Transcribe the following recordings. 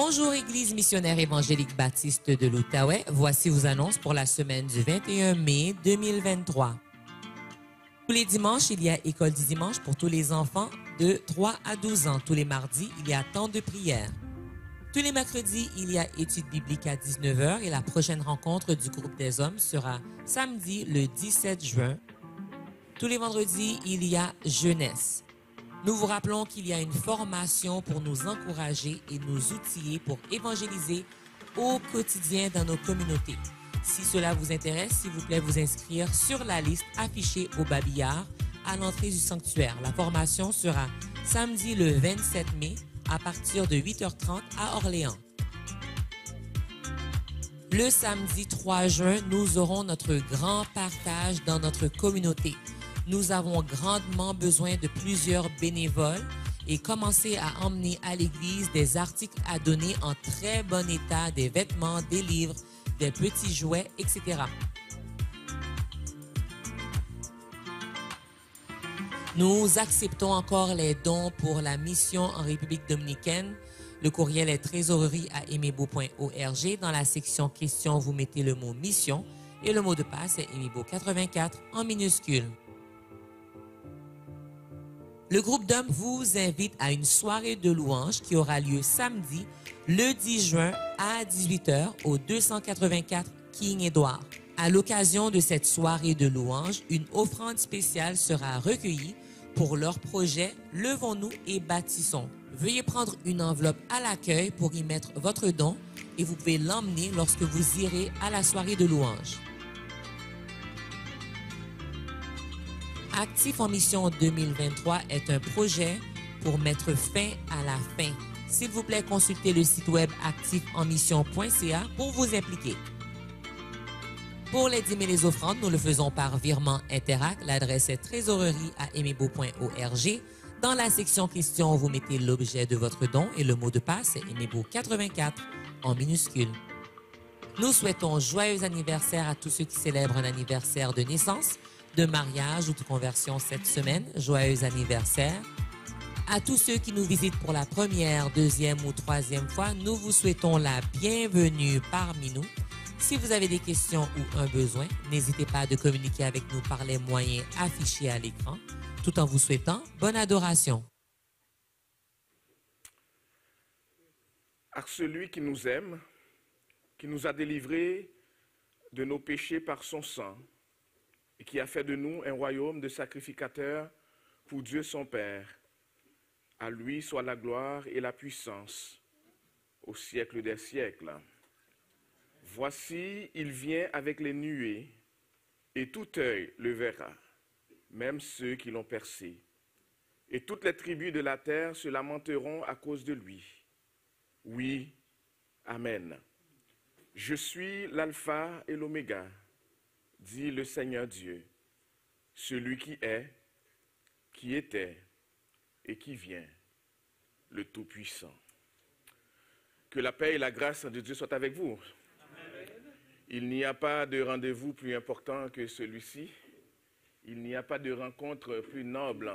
Bonjour Église missionnaire évangélique baptiste de l'Outaouais. Voici vos annonces pour la semaine du 21 mai 2023. Tous les dimanches, il y a école du dimanche pour tous les enfants de 3 à 12 ans. Tous les mardis, il y a temps de prière. Tous les mercredis, il y a études bibliques à 19 h et la prochaine rencontre du groupe des hommes sera samedi le 17 juin. Tous les vendredis, il y a jeunesse. Nous vous rappelons qu'il y a une formation pour nous encourager et nous outiller pour évangéliser au quotidien dans nos communautés. Si cela vous intéresse, s'il vous plaît, vous inscrire sur la liste affichée au babillard à l'entrée du sanctuaire. La formation sera samedi le 27 mai à partir de 8h30 à Orléans. Le samedi 3 juin, nous aurons notre grand partage dans notre communauté. Nous avons grandement besoin de plusieurs bénévoles et commencez à emmener à l'église des articles à donner en très bon état, des vêtements, des livres, des petits jouets, etc. Nous acceptons encore les dons pour la mission en République dominicaine. Le courriel est trésorerie@emebo.org. Dans la section questions, vous mettez le mot mission et le mot de passe est emebo84 en minuscule. Le groupe d'hommes vous invite à une soirée de louanges qui aura lieu samedi, le 10 juin à 18 h au 284 King Edward. À l'occasion de cette soirée de louanges, une offrande spéciale sera recueillie pour leur projet Levons-nous et bâtissons. Veuillez prendre une enveloppe à l'accueil pour y mettre votre don et vous pouvez l'emmener lorsque vous irez à la soirée de louanges. Actif en mission 2023 est un projet pour mettre fin à la faim. S'il vous plaît, consultez le site web actifenmission.ca pour vous impliquer. Pour les dîmes et les offrandes, nous le faisons par virement Interac. L'adresse est trésorerie@emebo.org. Dans la section questions, vous mettez l'objet de votre don et le mot de passe est emebo84 en minuscule. Nous souhaitons joyeux anniversaire à tous ceux qui célèbrent un anniversaire de naissance, de mariage ou de conversion cette semaine. Joyeux anniversaire. À tous ceux qui nous visitent pour la première, deuxième ou troisième fois, nous vous souhaitons la bienvenue parmi nous. Si vous avez des questions ou un besoin, n'hésitez pas à communiquer avec nous par les moyens affichés à l'écran, tout en vous souhaitant bonne adoration. À celui qui nous aime, qui nous a délivrés de nos péchés par son sang, et qui a fait de nous un royaume de sacrificateurs pour Dieu son Père. À lui soit la gloire et la puissance au siècle des siècles. Voici, il vient avec les nuées, et tout œil le verra, même ceux qui l'ont percé. Et toutes les tribus de la terre se lamenteront à cause de lui. Oui, Amen. Je suis l'alpha et l'oméga, dit le Seigneur Dieu, celui qui est, qui était et qui vient, le Tout-Puissant. Que la paix et la grâce de Dieu soient avec vous. Amen. Il n'y a pas de rendez-vous plus important que celui-ci. Il n'y a pas de rencontre plus noble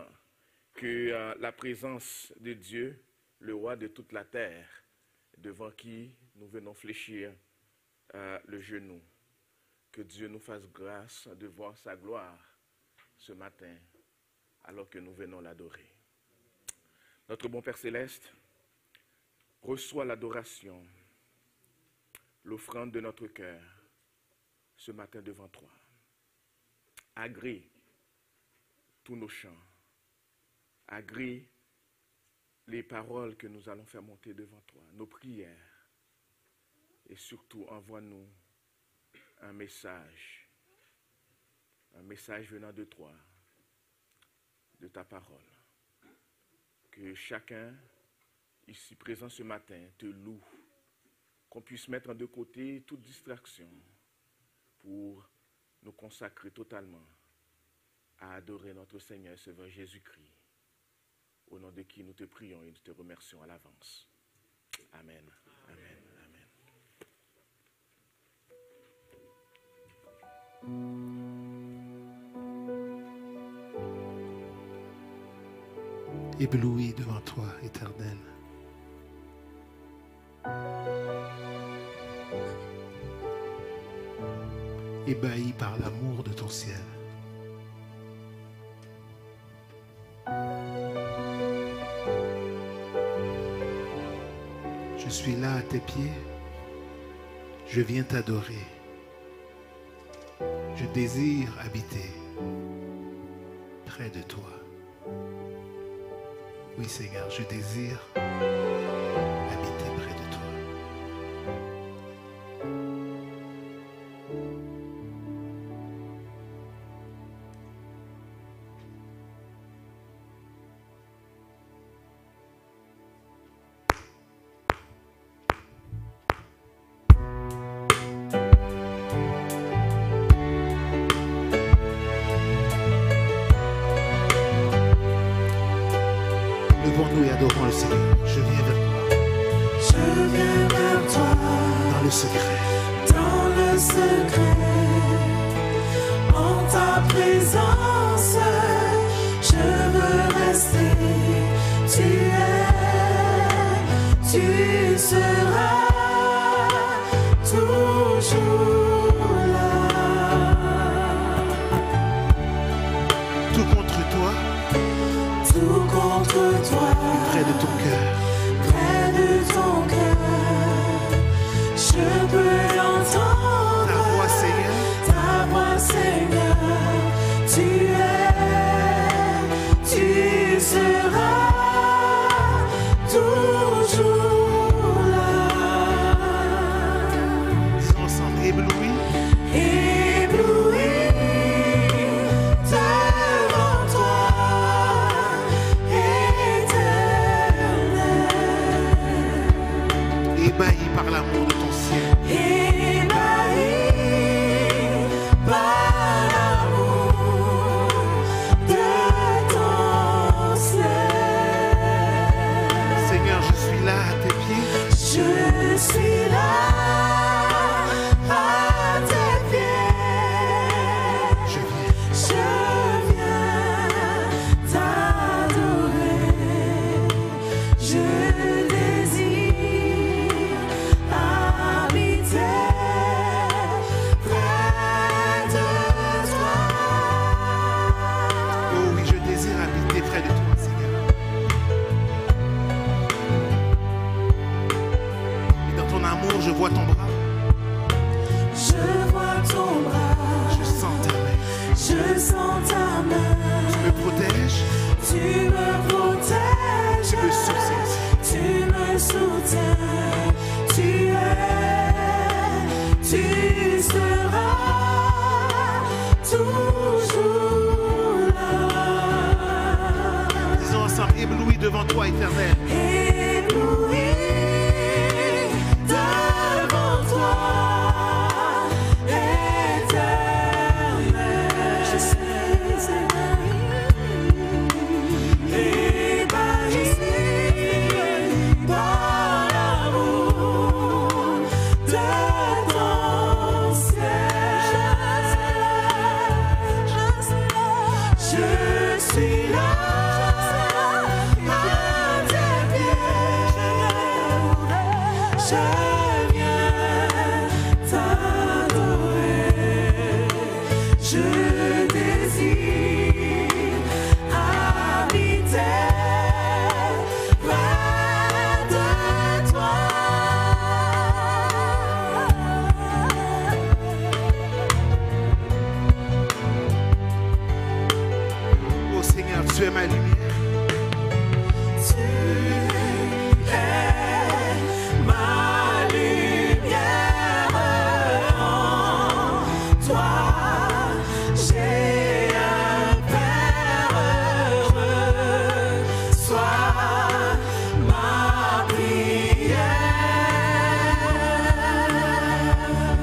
que la présence de Dieu, le roi de toute la terre, devant qui nous venons fléchir le genou. Que Dieu nous fasse grâce de voir sa gloire ce matin, alors que nous venons l'adorer. Notre bon Père Céleste, reçois l'adoration, l'offrande de notre cœur ce matin devant toi. Agrée tous nos chants, agrée les paroles que nous allons faire monter devant toi, nos prières, et surtout envoie-nous un message venant de toi, de ta parole. Que chacun ici présent ce matin te loue, qu'on puisse mettre de côté toute distraction pour nous consacrer totalement à adorer notre Seigneur et Sauveur Jésus-Christ, au nom de qui nous te prions et nous te remercions à l'avance. Amen. Amen. Ébloui devant toi, Éternel. ébahi par l'amour de ton ciel. Je suis là à tes pieds, je viens t'adorer. Je désire habiter près de toi. Oui Seigneur, je désire habiter près de toi. Levons-nous et adorons le Seigneur. Je viens vers toi. Je viens vers toi. Dans le secret. Dans le secret. En ta présence. Je veux rester. Tu seras toujours là. Tout contre toi. Tout contre toi. Près de ton cœur. Près de ton cœur. Je peux entendre Ta voix, Seigneur. Ta voix, Seigneur. Tu seras toujours là. Disons ensemble, ébloui. Ébloui devant toi, Éternel. Ébahi par l'amour de ton ciel. Ébahi par l'amour de ton ciel. Seigneur, je suis là à tes pieds. Je suis là à tes pieds. Je viens t'adorer. Je désire habiter près de toi. Oh oui, je désire habiter près de toi, Seigneur. Et dans ton amour, je vois ton bras. Je vois ton bras. Je sens ta main. Je sens ta main. Tu me protèges. Tu me protèges. Tu me soutiens. Tu me soutiens. Tu seras toujours là. Disons ensemble, ébloui devant toi, Éternel. Ébloui devant toi, Éternel. Je suis ébahi par l'amour de ton ciel. Je suis là à tes pieds. Je viens t'adorer. Je désire habiter près de toi. Oh Seigneur, tu es ma lumière. Tu es ma lumière. En toi, j'ai un Père heureux. Sois ma prière.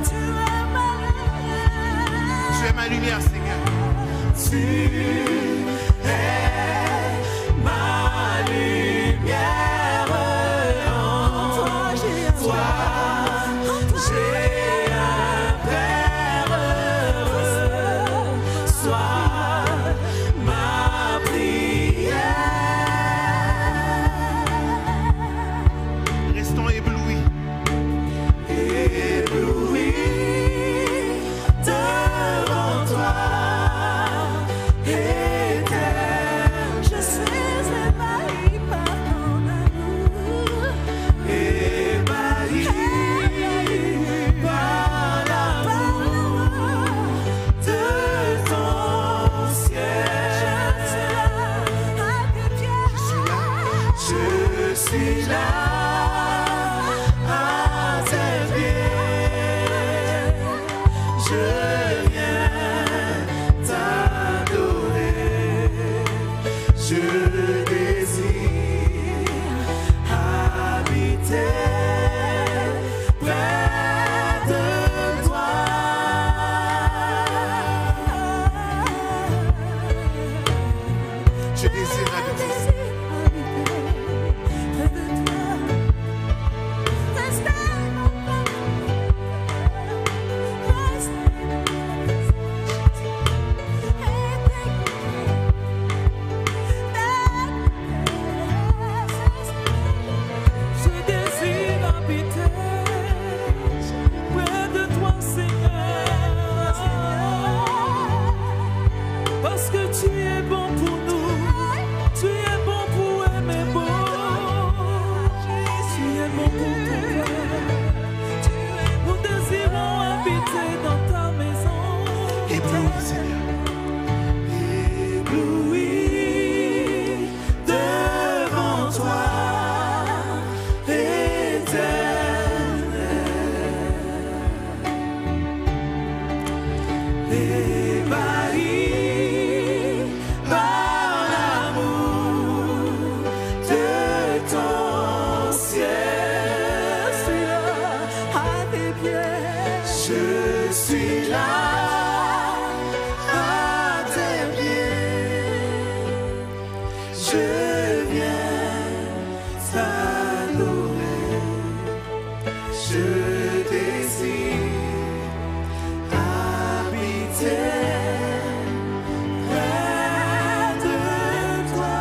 Tu es ma lumière. Tu es ma lumière, Seigneur. Tu es ma lumière. En toi, j'ai un Père heureux. Sois ma prière. Restons éblouis. Ébloui de ébahi par l'amour de ton ciel. À tes pieds, je suis là. À tes pieds, je viens t'adorer. Je désire habiter près de toi.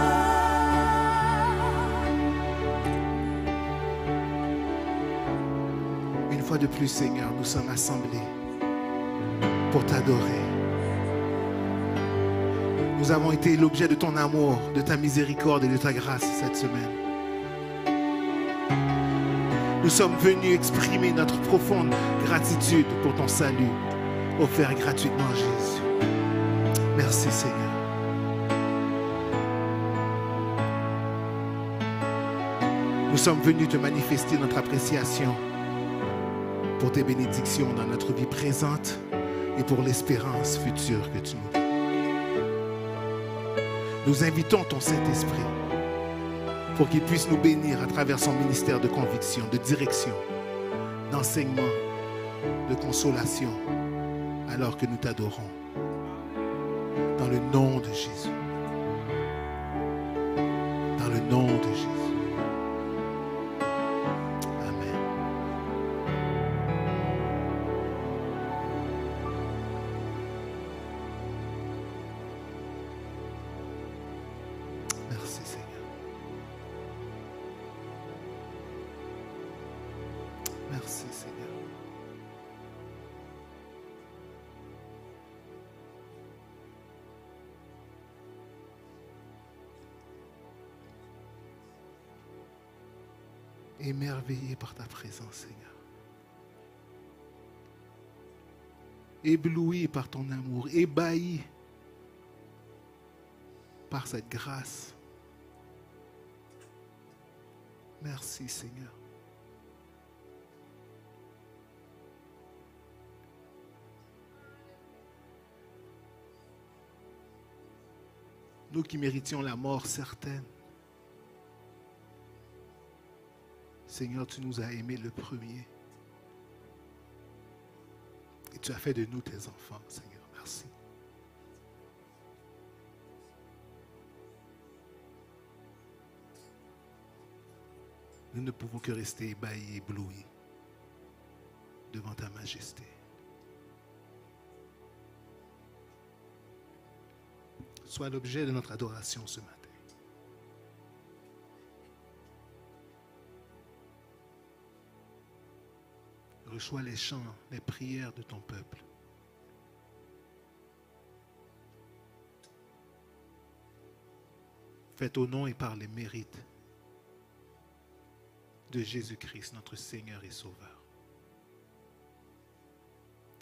Une fois de plus, Seigneur, nous sommes assemblés pour t'adorer. Nous avons été l'objet de ton amour, de ta miséricorde et de ta grâce cette semaine. Nous sommes venus exprimer notre profonde gratitude pour ton salut, offert gratuitement à Jésus. Merci, Seigneur. Nous sommes venus te manifester notre appréciation pour tes bénédictions dans notre vie présente et pour l'espérance future que tu nous donnes. Nous invitons ton Saint-Esprit pour qu'il puisse nous bénir à travers son ministère de conviction, de direction, d'enseignement, de consolation, alors que nous t'adorons. Dans le nom de Jésus. Dans le nom de Jésus. Amen. Merci Seigneur. Merci Seigneur. Émerveillé par ta présence, Seigneur. Ébloui par ton amour, ébahi par cette grâce. Merci, Seigneur. Nous qui méritions la mort certaine, Seigneur, tu nous as aimés le premier. Et tu as fait de nous tes enfants, Seigneur. Merci. Nous ne pouvons que rester ébahis, éblouis devant ta majesté. Sois l'objet de notre adoration ce matin. Reçois les chants, les prières de ton peuple. Faites au nom et par les mérites de Jésus-Christ, notre Seigneur et Sauveur,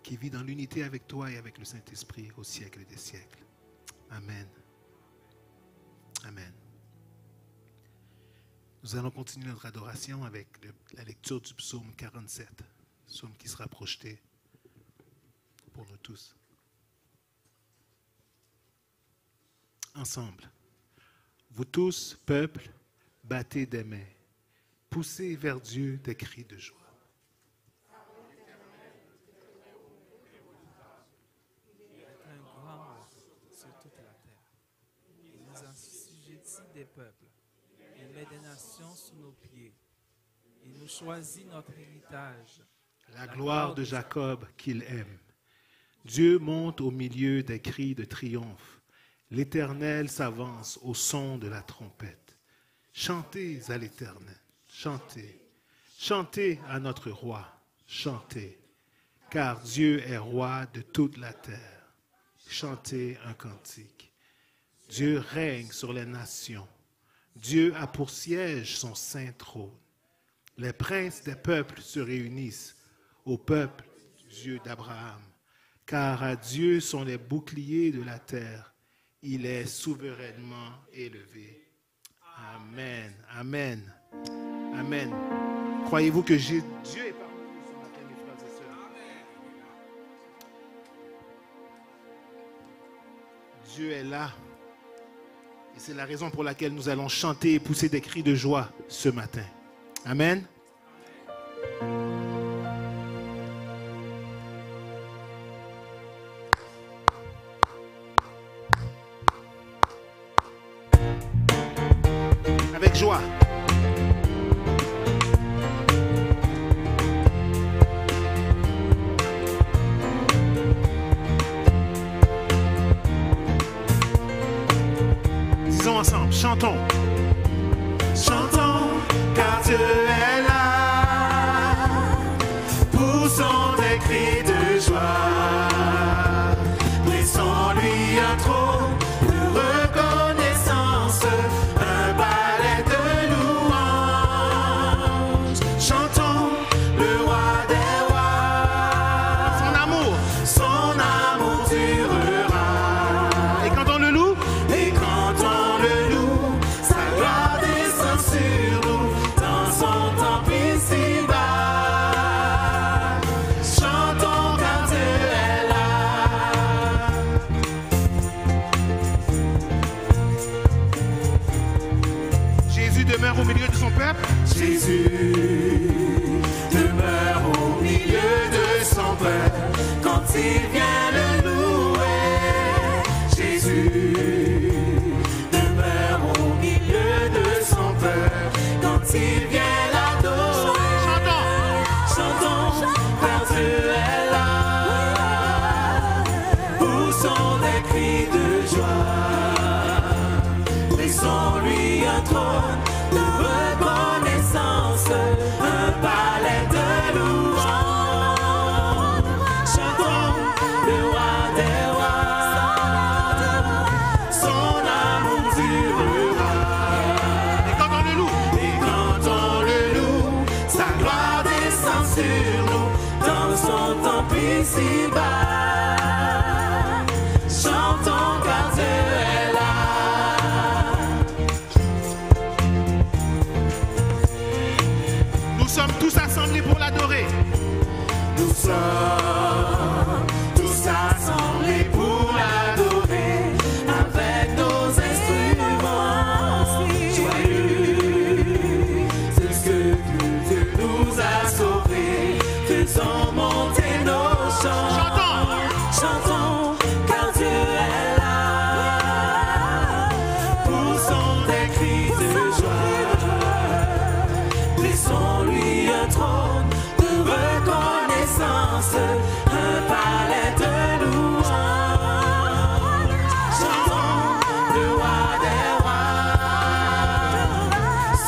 qui vit dans l'unité avec toi et avec le Saint-Esprit au siècle des siècles. Amen. Amen. Nous allons continuer notre adoration avec la lecture du psaume 47. Psaume qui sera projeté pour nous tous. Ensemble, vous tous, peuple, battez des mains, poussez vers Dieu des cris de joie. Il est un grand sur toute la terre. Il nous assujettit des peuples. Il met des nations sous nos pieds. Il nous choisit notre héritage. La gloire de Jacob qu'il aime. Dieu monte au milieu des cris de triomphe. L'Éternel s'avance au son de la trompette. Chantez à l'Éternel, chantez. Chantez à notre roi, chantez. Car Dieu est roi de toute la terre. Chantez un cantique. Dieu règne sur les nations. Dieu a pour siège son saint trône. Les princes des peuples se réunissent au peuple, Dieu d'Abraham, car à Dieu sont les boucliers de la terre. Il est souverainement élevé. Amen. Amen. Amen. Croyez-vous que Dieu est parmi nous ce matin, mes frères et sœurs? Dieu est là. Et c'est la raison pour laquelle nous allons chanter et pousser des cris de joie ce matin. Amen. Avec joie. Disons ensemble, chantons. Chantons, car Dieu est là. Poussons des cris de joie. Laissons-lui un trône de reconnaissance, un balai de louanges. Chantons le roi des rois. Son amour durera. Et quand on le loue, Et quand on le loue, sa gloire descend sur nous dans son temple ici-bas. Chantons car Dieu est là. Jésus demeure au milieu de son peuple. Jésus demeure au milieu de son peuple quand il vient le louer. Jésus demeure au milieu de son peuple quand il vient l'adorer. Chantons, car Dieu est là. Poussons des cris de joie. Laissons-lui un trône de reconnaissance, un palais de louanges. Chantons le roi des rois. Son amour durera. Et quand on le loue, Et quand on le loue, sa gloire descend sur nous dans son temple ici-bas. Chantons car Dieu est là. nous sommes tous assemblés pour l'adorer. Nous sommes tous assemblés pour l'adorer avec nos instruments joyeux. C'est ce que Dieu nous a sauvés. Faisons monter nos chants. Chantons, car Dieu est là. Poussons des cris de joie. Laissons-lui un trône de reconnaissance, un palais de louanges. Chantons le roi des rois.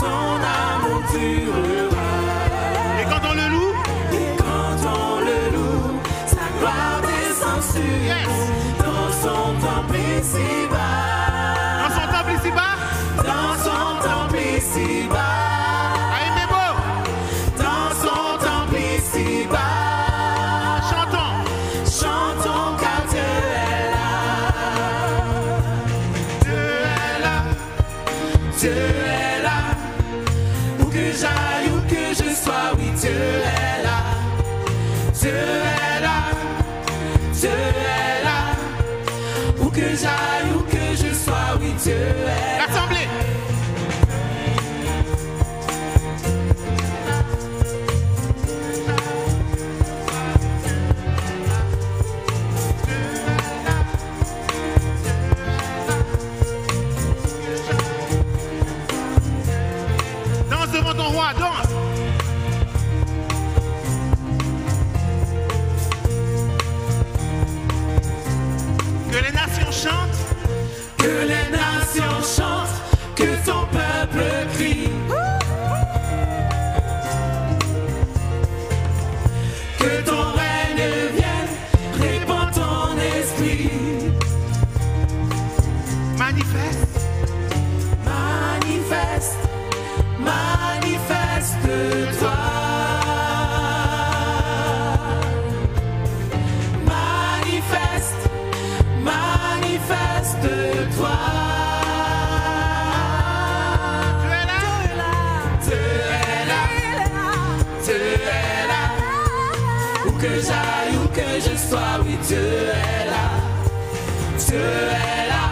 Son amour durera. Et quand on le loue, Et quand on le loue, sa gloire descend sur nous dans son temple ici-bas. dans son temple ici-bas, Dans son temple ici-bas. à Emebo, Dans son temple ici-bas. chantons. Chantons car Dieu est là. Dieu est là. Dieu est là. Où que j'aille, où que je sois, oui, Dieu est là. Dieu est là. Dieu est là. Où que j'aille, où que je sois, oui, Dieu est là. L'assemblée. Danse devant ton roi, danse. Que les nations chantent. Que les nations chantent, que ton peuple crie. Que ton règne vienne, répands ton esprit. Manifeste. Manifeste, manifeste-toi. Manifeste, manifeste-toi. Tu es là. Dieu est là, Dieu est là. Où que j'aille, où que je sois, oui, Dieu est là. Dieu est là.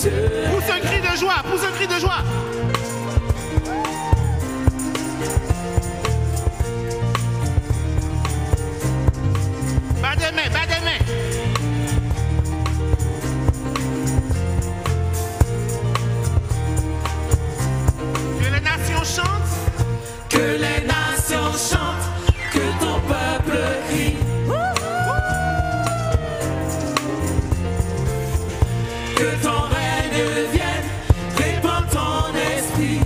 Dieu est Pousse un cri de joie, pousse un cri de joie. Bas des mains, bas des mains. Que les nations chantent. Que les nations chantent, que ton peuple crie. Que ton règne vienne, répand ton esprit.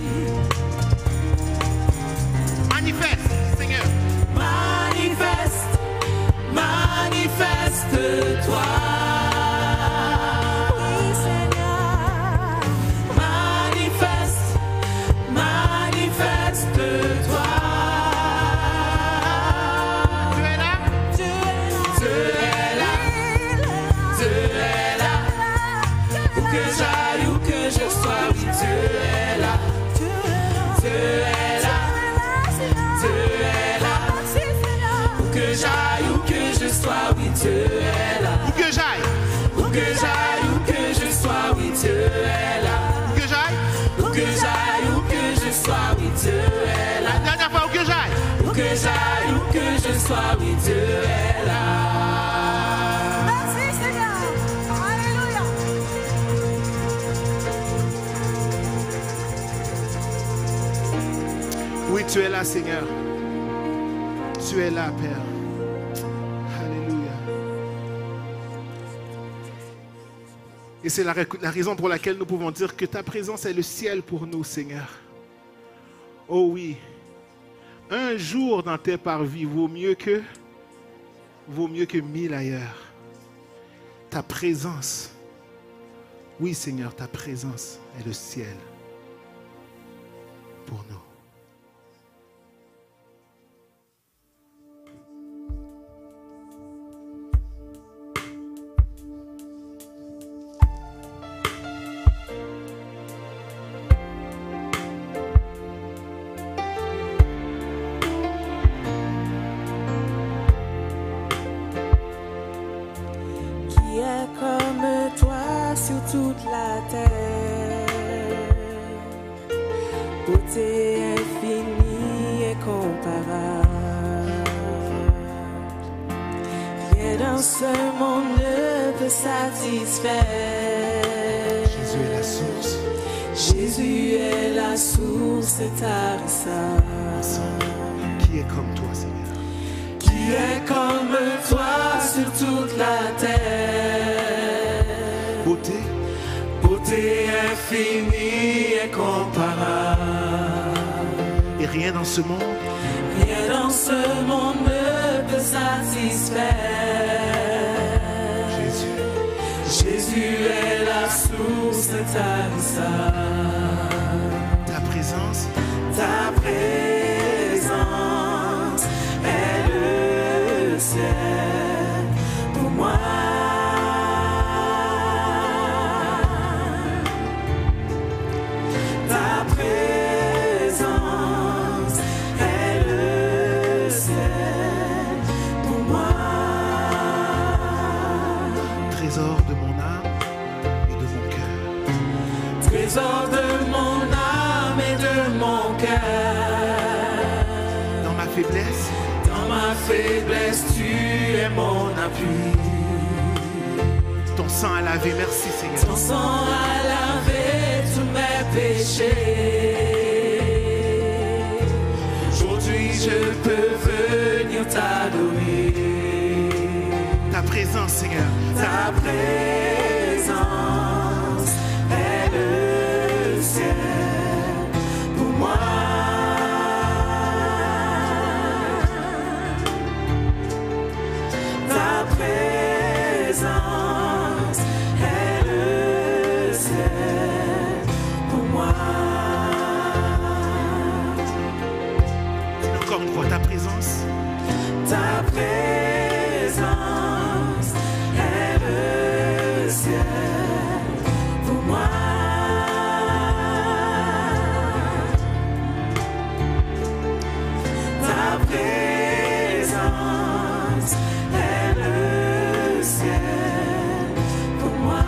Manifeste, Seigneur. Manifeste, manifeste-toi. Oui, Seigneur. Manifeste, manifeste-toi. Tu es là. Dieu est là. Dieu est là. Où que j'aille, où que je sois, oui, Dieu est là. Dieu est là. Dieu est là. Où que j'aille, où que je sois, oui, Dieu est là. Où que j'aille. Où que j'aille, où que je sois, oui, Dieu est là. Où que j'aille. Où que j'aille, où que je sois, oui, Dieu est là. La dernière fois, où que j'aille. Où que j'aille, où que je sois, oui, Dieu est là. Merci Seigneur. Alléluia. Oui, tu es là, Seigneur. Tu es là, Père. Alléluia. Et c'est la raison pour laquelle nous pouvons dire que ta présence est le ciel pour nous, Seigneur. Oh oui. Un jour dans tes parvis vaut mieux que 1000 ailleurs. Ta présence. Oui, Seigneur, ta présence est le ciel pour nous. Qui est comme toi sur toute la terre, beauté infinie et comparable. Rien dans ce monde ne peut satisfaire. Jésus est la source. Jésus est la source intarissable. Qui est comme toi, Seigneur? Qui est comme toi sur toute la terre, Beauté, beauté infinie et comparable. et rien dans ce monde Rien dans ce monde ne peut satisfaire. Jésus. Jésus est la source intarissable. Ta présence, Ta présence est le ciel pour moi. Ta présence est le ciel pour moi. trésor de mon âme et de mon cœur. Trésor de mon âme et de mon cœur. Dans ma faiblesse, Dans ma faiblesse, tu es mon appui. ton sang a lavé, merci Seigneur. Ton sang a lavé tous mes péchés. Aujourd'hui, je peux venir t'adorer. Ta présence, Seigneur. Ta présence est le ciel pour moi. Ta présence est le ciel pour moi. Encore une fois, ta présence. Ta présence est le ciel pour moi. Ta présence est le ciel pour moi.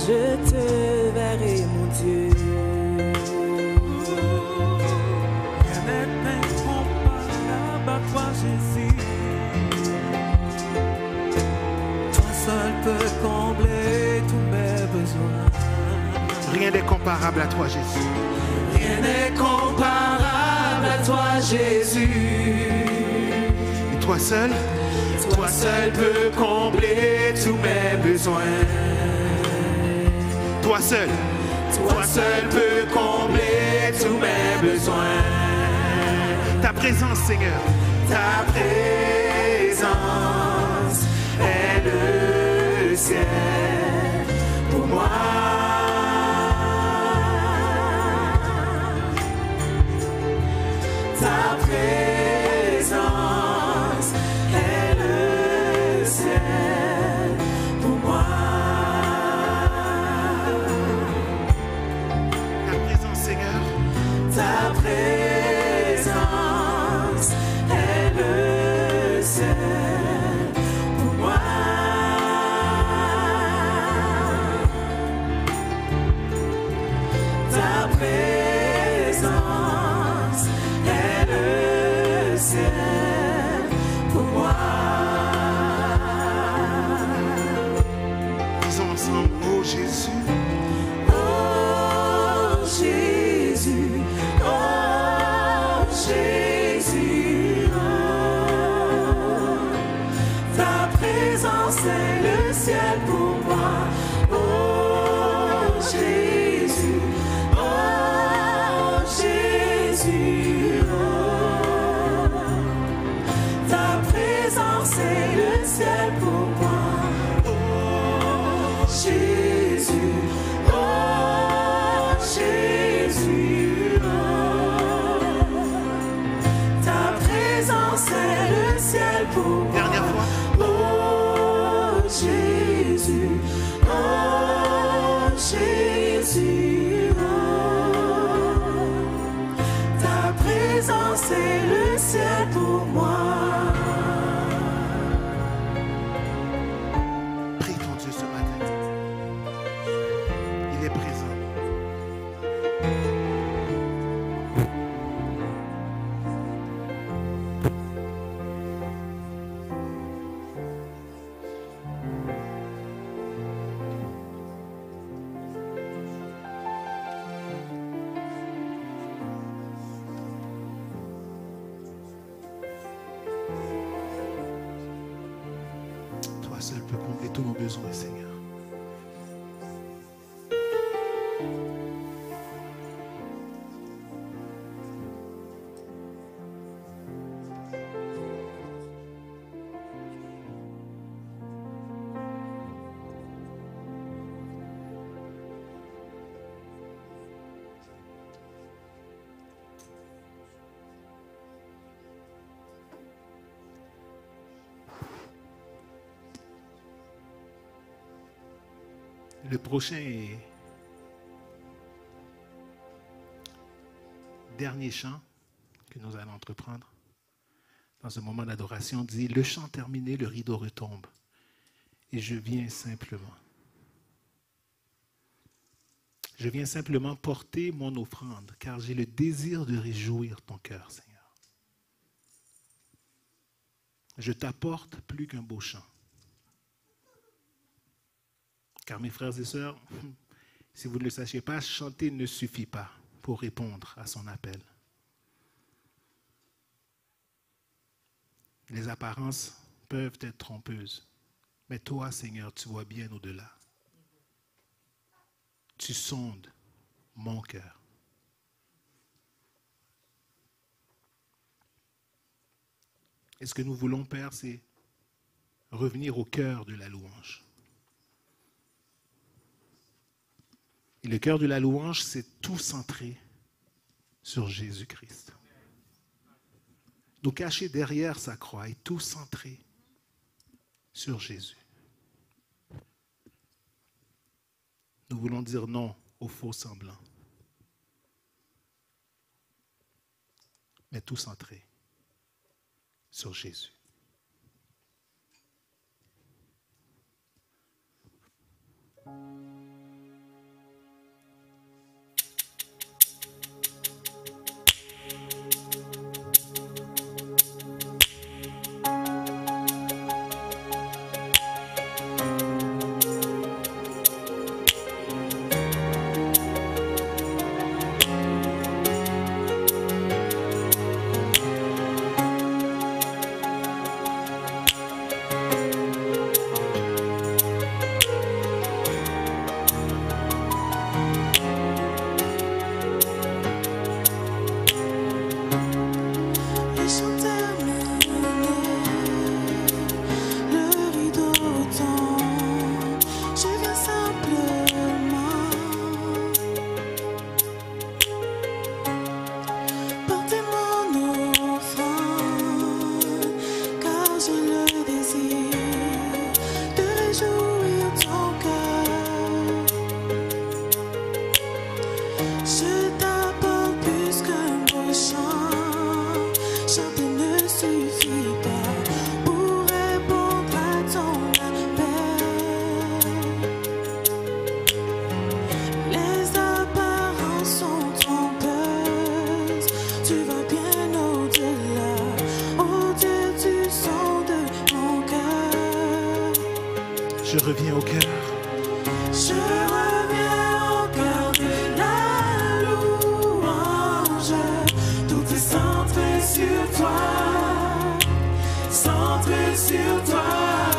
je te verrai, mon Dieu. Rien n'est incomparable à toi, Jésus. Toi seul peux combler tous mes besoins. Rien n'est comparable à toi, Jésus. Rien n'est comparable à toi, Jésus. Et toi seul, Toi seul peux combler tous mes besoins. toi seul, Toi seul peux combler tous mes besoins. ta présence, Seigneur. Ta présence est le ciel pour moi. Ta présence est le ciel pour moi. Ta présence, Seigneur. Ta présence est le ciel pour moi. Ta présence est le ciel pour moi. Disons ensemble, oh Jésus, Oh Jésus, oh Jésus, oh. Ta présence est le ciel pour moi. Oh Jésus, oh Jésus, oh. Ta présence est le ciel pour moi. Oh Jésus, oh Jésus, oh. Ta présence est le ciel pour moi. dernière fois. Oh Jésus, oh Jésus, oh. Ta présence est le ciel pour moi. Prie ton Dieu ce matin. Il est présent. Toi seul peux combler tous nos besoins, Seigneur. Le prochain et dernier chant que nous allons entreprendre dans ce moment d'adoration dit « Le chant terminé, le rideau retombe et je viens simplement. Je viens simplement porter mon offrande car j'ai le désir de réjouir ton cœur, Seigneur. Je t'apporte plus qu'un beau chant. Car mes frères et sœurs, si vous ne le sachiez pas, chanter ne suffit pas pour répondre à son appel. Les apparences peuvent être trompeuses, mais toi, Seigneur, tu vois bien au-delà. Tu sondes mon cœur. Et ce que nous voulons, Père, c'est revenir au cœur de la louange. Et le cœur de la louange, c'est tout centré sur Jésus-Christ. Nous cacher derrière sa croix et tout centré sur Jésus. Nous voulons dire non aux faux semblants, mais tout centré sur Jésus. Je reviens au cœur. Je reviens au cœur de la louange. Tout est centré sur toi. Centré sur toi,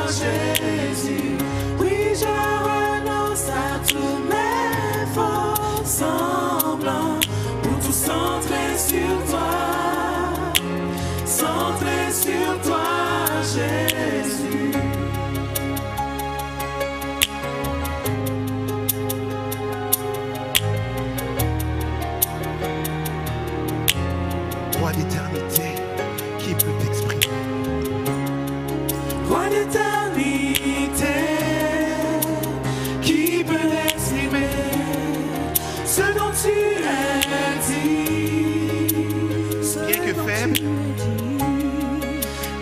Jésus. Oui, je renonce à tous mes faux semblants pour tout centrer sur toi. Centré sur toi, Jésus. Roi d'éternité, qui peut t'exprimer? Roi d'éternité, qui peut exprimer ce dont tu es dit? Bien que faible,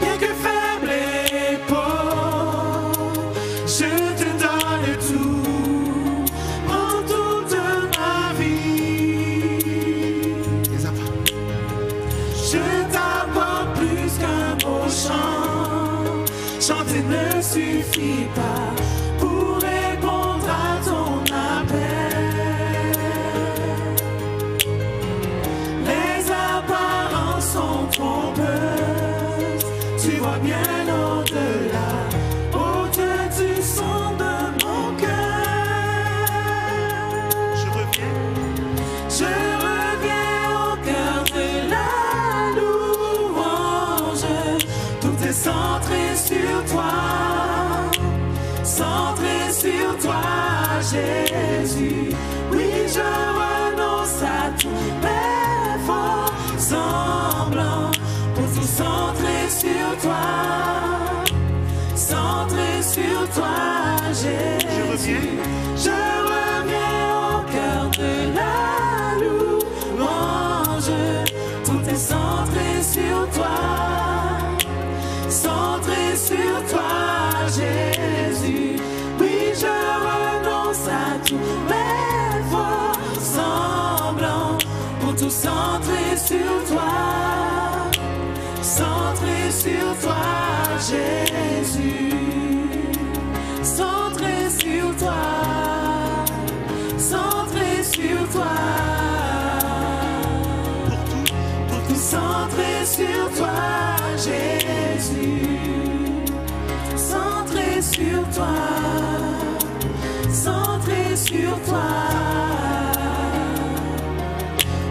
bien que faible et pauvre, je te donne tout, prends toute ma vie. les enfants, Je t'apporte plus qu'un beau chant. Chanter ne suffit pas pour répondre à ton appel. Les apparences sont trompeuses. Tu vois bien au-delà, au-delà du son de mon cœur. je reviens. Je reviens au cœur de la louange. Tout est centré sur toi. Centré sur toi, Jésus. Oui, je renonce à tous mes faux semblants pour tout centrer sur toi. Centré sur toi, Jésus. Je reviens au cœur de la louange. Tout est centré sur toi. Centré sur toi, Jésus. Oui, je renonce à tous mes faux semblants pour tout centrer sur toi. Centré sur toi, Jésus. Centré sur toi. Centré sur toi. Pour tout centrer sur toi, Jésus. Centré sur toi. Centré sur toi.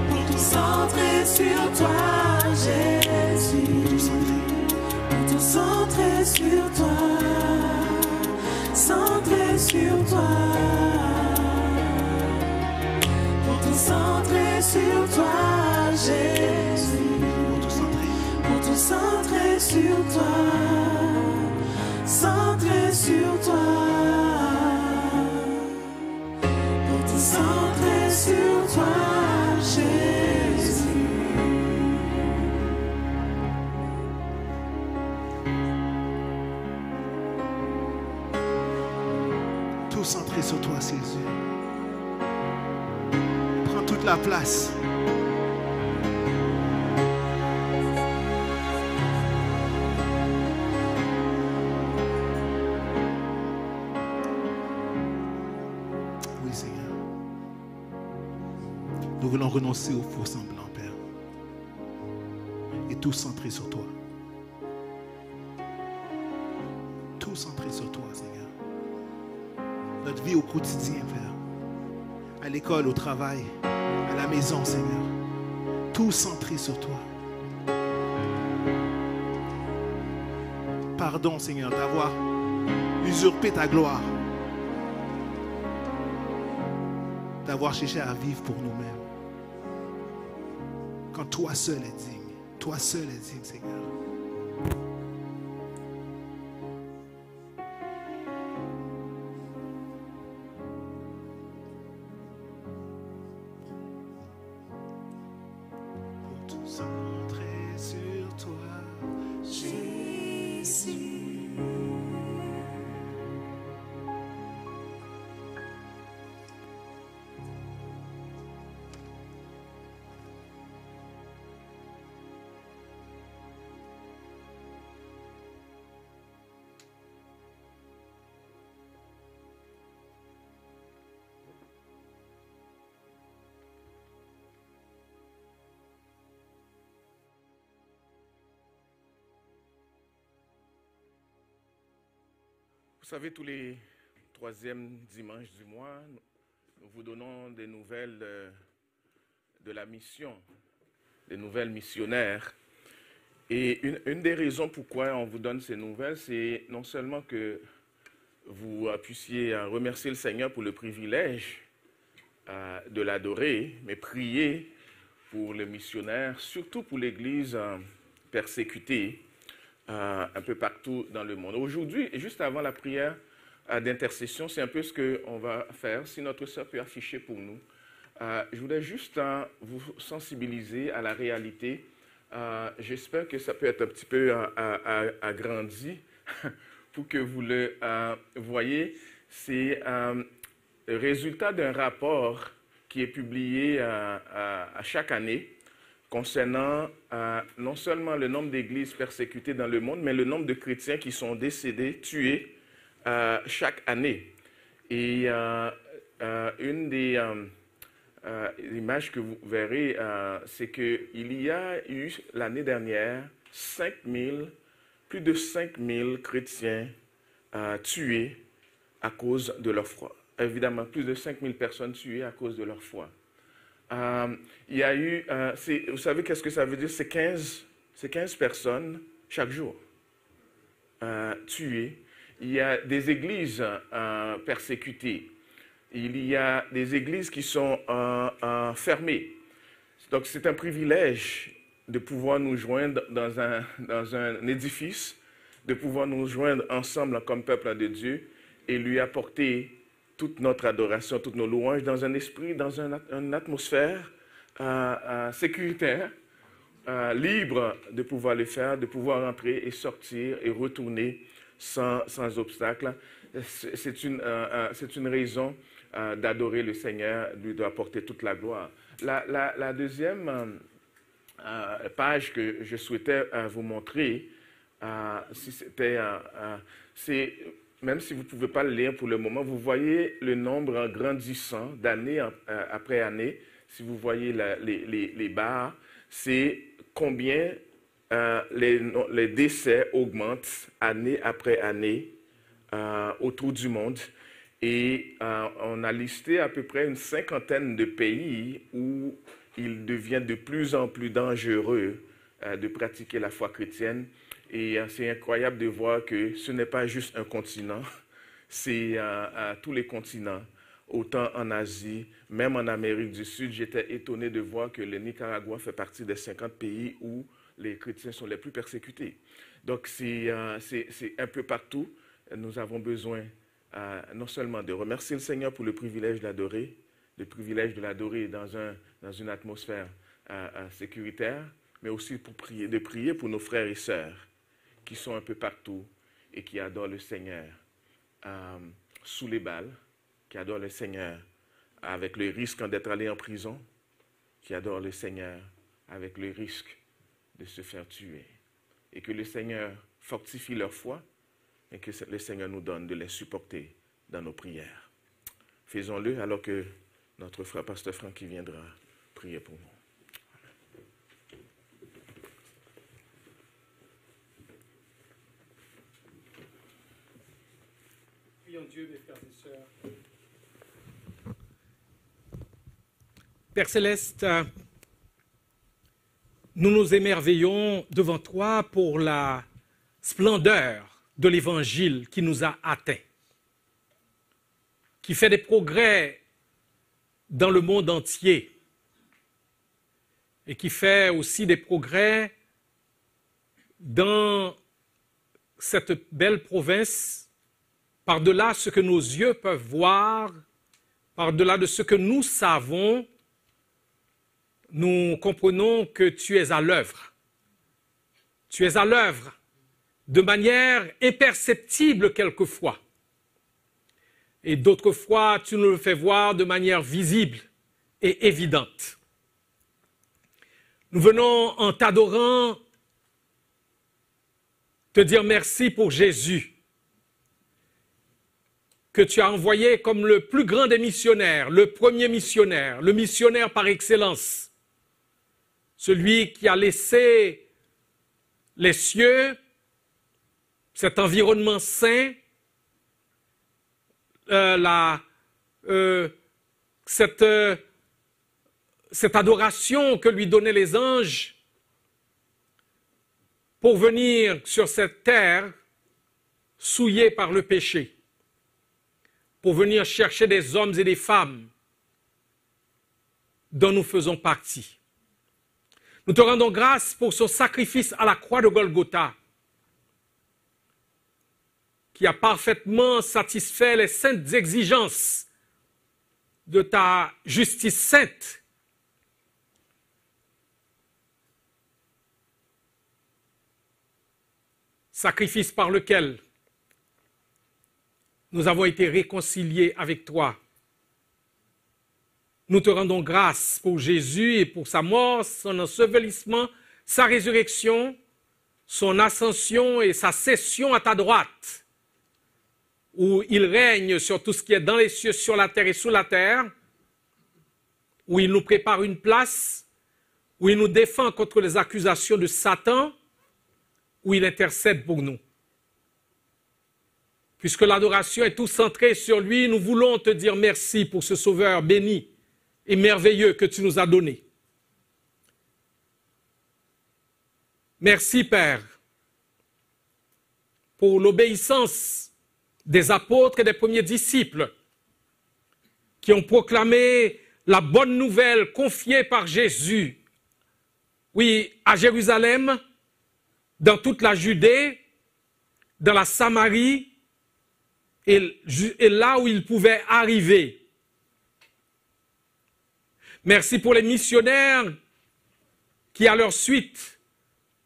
Pour tout centrer sur toi, Jésus. Pour tout centrer sur toi. Centré sur toi. Pour tout centrer sur toi, Jésus. Pour tout centrer sur toi. Centré sur toi. Pour tout centrer sur toi, Jésus. Tout centré sur toi, Jésus. Prends toute la place. Oui, Seigneur. Nous voulons renoncer aux faux semblants, Père. Et tout centré sur toi. Tout centré sur toi, Seigneur. Notre vie au quotidien, Père. À l'école, au travail, à la maison, Seigneur. Tout centré sur toi. Pardon, Seigneur, d'avoir usurpé ta gloire. D'avoir cherché à vivre pour nous-mêmes. Quand toi seul es digne. Toi seul es digne, Seigneur. Pour tout centrer sur toi, Jésus. Vous savez, tous les troisièmes dimanches du mois, nous vous donnons des nouvelles de la mission, des nouvelles missionnaires. Et une des raisons pourquoi on vous donne ces nouvelles, c'est non seulement que vous puissiez remercier le Seigneur pour le privilège de l'adorer, mais prier pour le missionnaire, surtout pour l'Église persécutée un peu partout dans le monde. Aujourd'hui, et juste avant la prière d'intercession, c'est un peu ce qu'on va faire. Si notre sœur peut afficher pour nous, je voulais juste vous sensibiliser à la réalité. J'espère que ça peut être un petit peu agrandi pour que vous le voyez. C'est le résultat d'un rapport qui est publié à chaque année concernant non seulement le nombre d'églises persécutées dans le monde, mais le nombre de chrétiens qui sont décédés, tués chaque année. Et une des images que vous verrez, c'est qu'il y a eu l'année dernière plus de 5000 chrétiens tués à cause de leur foi. Évidemment, plus de 5000 personnes tuées à cause de leur foi. Il y a eu, vous savez qu'est-ce que ça veut dire? C'est 15 personnes chaque jour tuées. Il y a des églises persécutées. Il y a des églises qui sont fermées. Donc c'est un privilège de pouvoir nous joindre dans un édifice, de pouvoir nous joindre ensemble comme peuple de Dieu et lui apporter toute notre adoration, toutes nos louanges dans un esprit, dans une atmosphère sécuritaire, libre de pouvoir le faire, de pouvoir entrer et sortir et retourner sans obstacle. C'est une raison d'adorer le Seigneur, lui doit apporter toute la gloire. La deuxième page que je souhaitais vous montrer, c'est... Même si vous ne pouvez pas le lire pour le moment, vous voyez le nombre grandissant d'année après année. Si vous voyez les barres, c'est combien les décès augmentent année après année autour du monde. Et on a listé à peu près une 50aine de pays où il devient de plus en plus dangereux de pratiquer la foi chrétienne. Et c'est incroyable de voir que ce n'est pas juste un continent, c'est tous les continents, autant en Asie, même en Amérique du Sud. J'étais étonné de voir que le Nicaragua fait partie des 50 pays où les chrétiens sont les plus persécutés. Donc c'est un peu partout. Nous avons besoin non seulement de remercier le Seigneur pour le privilège d'adorer, le privilège de l'adorer dans une atmosphère sécuritaire, mais aussi de prier pour nos frères et sœurs qui sont un peu partout et qui adorent le Seigneur sous les balles, qui adorent le Seigneur avec le risque d'être allé en prison, qui adorent le Seigneur avec le risque de se faire tuer. Et que le Seigneur fortifie leur foi et que le Seigneur nous donne de les supporter dans nos prières. Faisons-le alors que notre frère Pasteur Francky viendra prier pour nous. Dieu, mes frères et sœurs. Père Céleste, nous nous émerveillons devant toi pour la splendeur de l'Évangile qui nous a atteints, qui fait des progrès dans le monde entier et qui fait aussi des progrès dans cette belle province, par-delà ce que nos yeux peuvent voir, par-delà de ce que nous savons, nous comprenons que tu es à l'œuvre. Tu es à l'œuvre de manière imperceptible quelquefois. Et d'autres fois, tu nous le fais voir de manière visible et évidente. Nous venons en t'adorant te dire merci pour Jésus, que tu as envoyé comme le plus grand des missionnaires, le premier missionnaire, le missionnaire par excellence, celui qui a laissé les cieux, cet environnement saint, cette adoration que lui donnaient les anges pour venir sur cette terre souillée par le péché, pour venir chercher des hommes et des femmes dont nous faisons partie. Nous te rendons grâce pour son sacrifice à la croix de Golgotha, qui a parfaitement satisfait les saintes exigences de ta justice sainte. Sacrifice par lequel nous avons été réconciliés avec toi. Nous te rendons grâce pour Jésus et pour sa mort, son ensevelissement, sa résurrection, son ascension et sa session à ta droite, où il règne sur tout ce qui est dans les cieux, sur la terre et sous la terre, où il nous prépare une place, où il nous défend contre les accusations de Satan, où il intercède pour nous. Puisque l'adoration est tout centrée sur lui, nous voulons te dire merci pour ce Sauveur béni et merveilleux que tu nous as donné. Merci, Père, pour l'obéissance des apôtres et des premiers disciples qui ont proclamé la bonne nouvelle confiée par Jésus, oui, à Jérusalem, dans toute la Judée, dans la Samarie, et là où ils pouvaient arriver. Merci pour les missionnaires qui, à leur suite,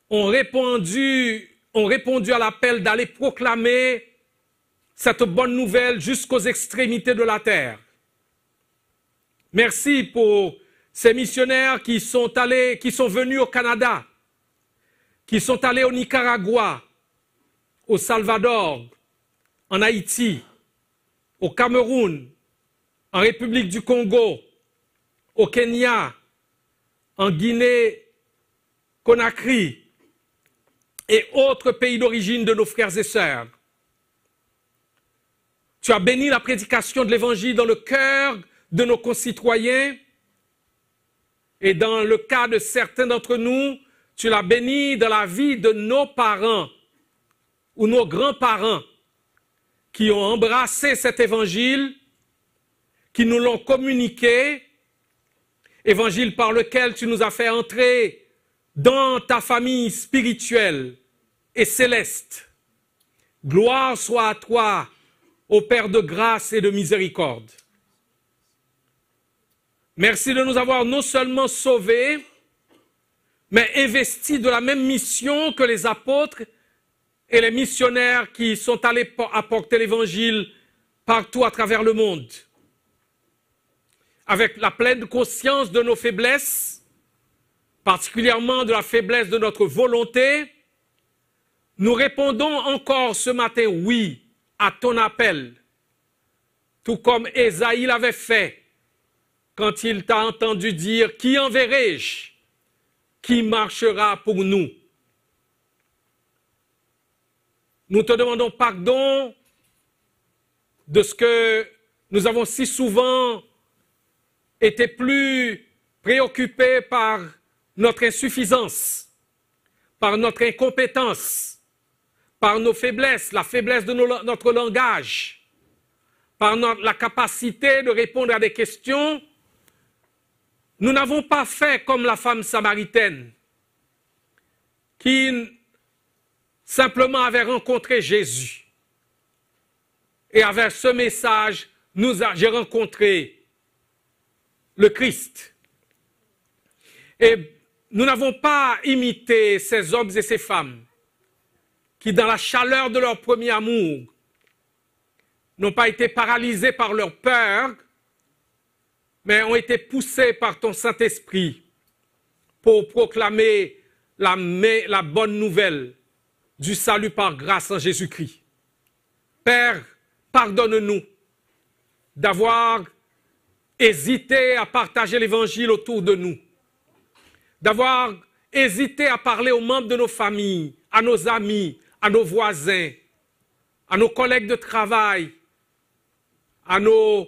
ont répondu à l'appel d'aller proclamer cette bonne nouvelle jusqu'aux extrémités de la terre. Merci pour ces missionnaires qui sont venus au Canada, qui sont allés au Nicaragua, au Salvador, en Haïti, au Cameroun, en République du Congo, au Kenya, en Guinée-Conakry et autres pays d'origine de nos frères et sœurs. Tu as béni la prédication de l'Évangile dans le cœur de nos concitoyens et dans le cas de certains d'entre nous, tu l'as béni dans la vie de nos parents ou nos grands-parents qui ont embrassé cet Évangile, qui nous l'ont communiqué, Évangile par lequel tu nous as fait entrer dans ta famille spirituelle et céleste. Gloire soit à toi, ô Père de grâce et de miséricorde. Merci de nous avoir non seulement sauvés, mais investis de la même mission que les apôtres et les missionnaires qui sont allés apporter l'Évangile partout à travers le monde. Avec la pleine conscience de nos faiblesses, particulièrement de la faiblesse de notre volonté, nous répondons encore ce matin oui à ton appel, tout comme Ésaïe l'avait fait quand il t'a entendu dire « Qui enverrai-je ? Qui marchera pour nous ?» Nous te demandons pardon de ce que nous avons si souvent été plus préoccupés par notre insuffisance, par notre incompétence, par nos faiblesses, la faiblesse de notre langage, par la capacité de répondre à des questions. Nous n'avons pas fait comme la femme samaritaine qui simplement avait rencontré Jésus. Et avec ce message, j'ai rencontré le Christ. Et nous n'avons pas imité ces hommes et ces femmes qui, dans la chaleur de leur premier amour, n'ont pas été paralysés par leur peur, mais ont été poussés par ton Saint-Esprit pour proclamer la bonne nouvelle du salut par grâce en Jésus-Christ. Père, pardonne-nous d'avoir hésité à partager l'Évangile autour de nous, d'avoir hésité à parler aux membres de nos familles, à nos amis, à nos voisins, à nos collègues de travail, à nos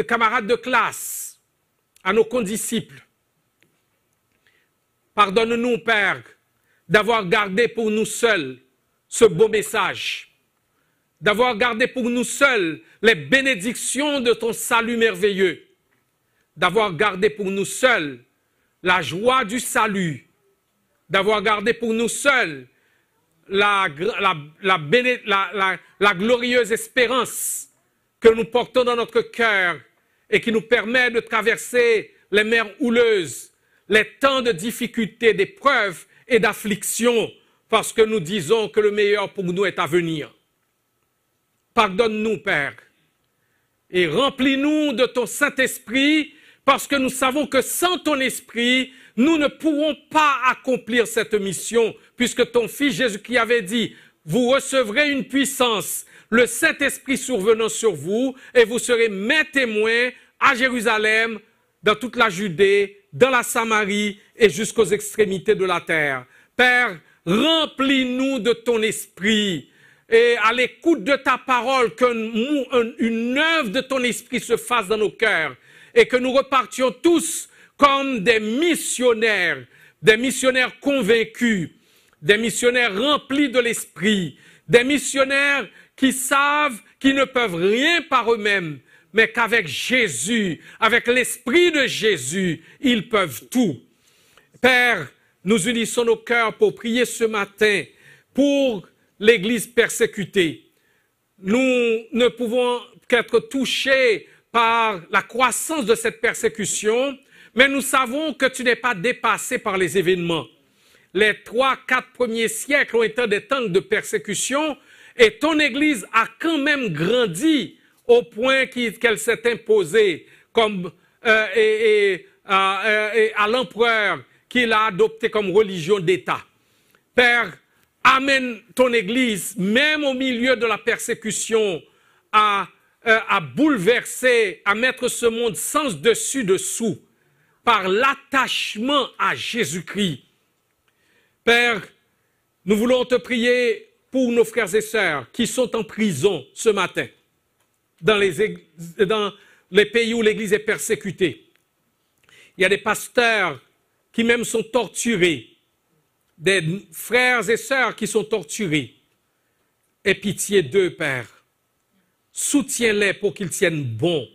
camarades de classe, à nos condisciples. Pardonne-nous, Père, d'avoir gardé pour nous seuls ce beau message, d'avoir gardé pour nous seuls les bénédictions de ton salut merveilleux, d'avoir gardé pour nous seuls la joie du salut, d'avoir gardé pour nous seuls la glorieuse espérance que nous portons dans notre cœur et qui nous permet de traverser les mers houleuses, les temps de difficultés, d'épreuves et d'afflictions, parce que nous disons que le meilleur pour nous est à venir. Pardonne-nous, Père, et remplis-nous de ton Saint-Esprit, parce que nous savons que sans ton Esprit, nous ne pourrons pas accomplir cette mission, puisque ton Fils Jésus-Christ avait dit, vous recevrez une puissance, le Saint-Esprit survenant sur vous, et vous serez mes témoins à Jérusalem, dans toute la Judée, dans la Samarie et jusqu'aux extrémités de la terre. Père, remplis-nous de ton Esprit, et à l'écoute de ta parole, qu'une œuvre de ton Esprit se fasse dans nos cœurs, et que nous repartions tous comme des missionnaires convaincus, des missionnaires remplis de l'Esprit, des missionnaires qui savent qu'ils ne peuvent rien par eux-mêmes, mais qu'avec Jésus, avec l'Esprit de Jésus, ils peuvent tout. Père, nous unissons nos cœurs pour prier ce matin pour l'Église persécutée. Nous ne pouvons qu'être touchés par la croissance de cette persécution, mais nous savons que tu n'es pas dépassé par les événements. Les 3-4 premiers siècles ont été des temps de persécution et ton Église a quand même grandi au point qu'elle s'est imposée comme, à l'empereur qu'il a adopté comme religion d'État. Père, amène ton Église, même au milieu de la persécution, à bouleverser, à mettre ce monde sens dessus-dessous par l'attachement à Jésus-Christ. Père, nous voulons te prier pour nos frères et sœurs qui sont en prison ce matin, dans les pays où l'Église est persécutée. Il y a des pasteurs qui même sont torturés, des frères et sœurs qui sont torturés. Aie pitié d'eux, Père. Soutiens-les pour qu'ils tiennent bon.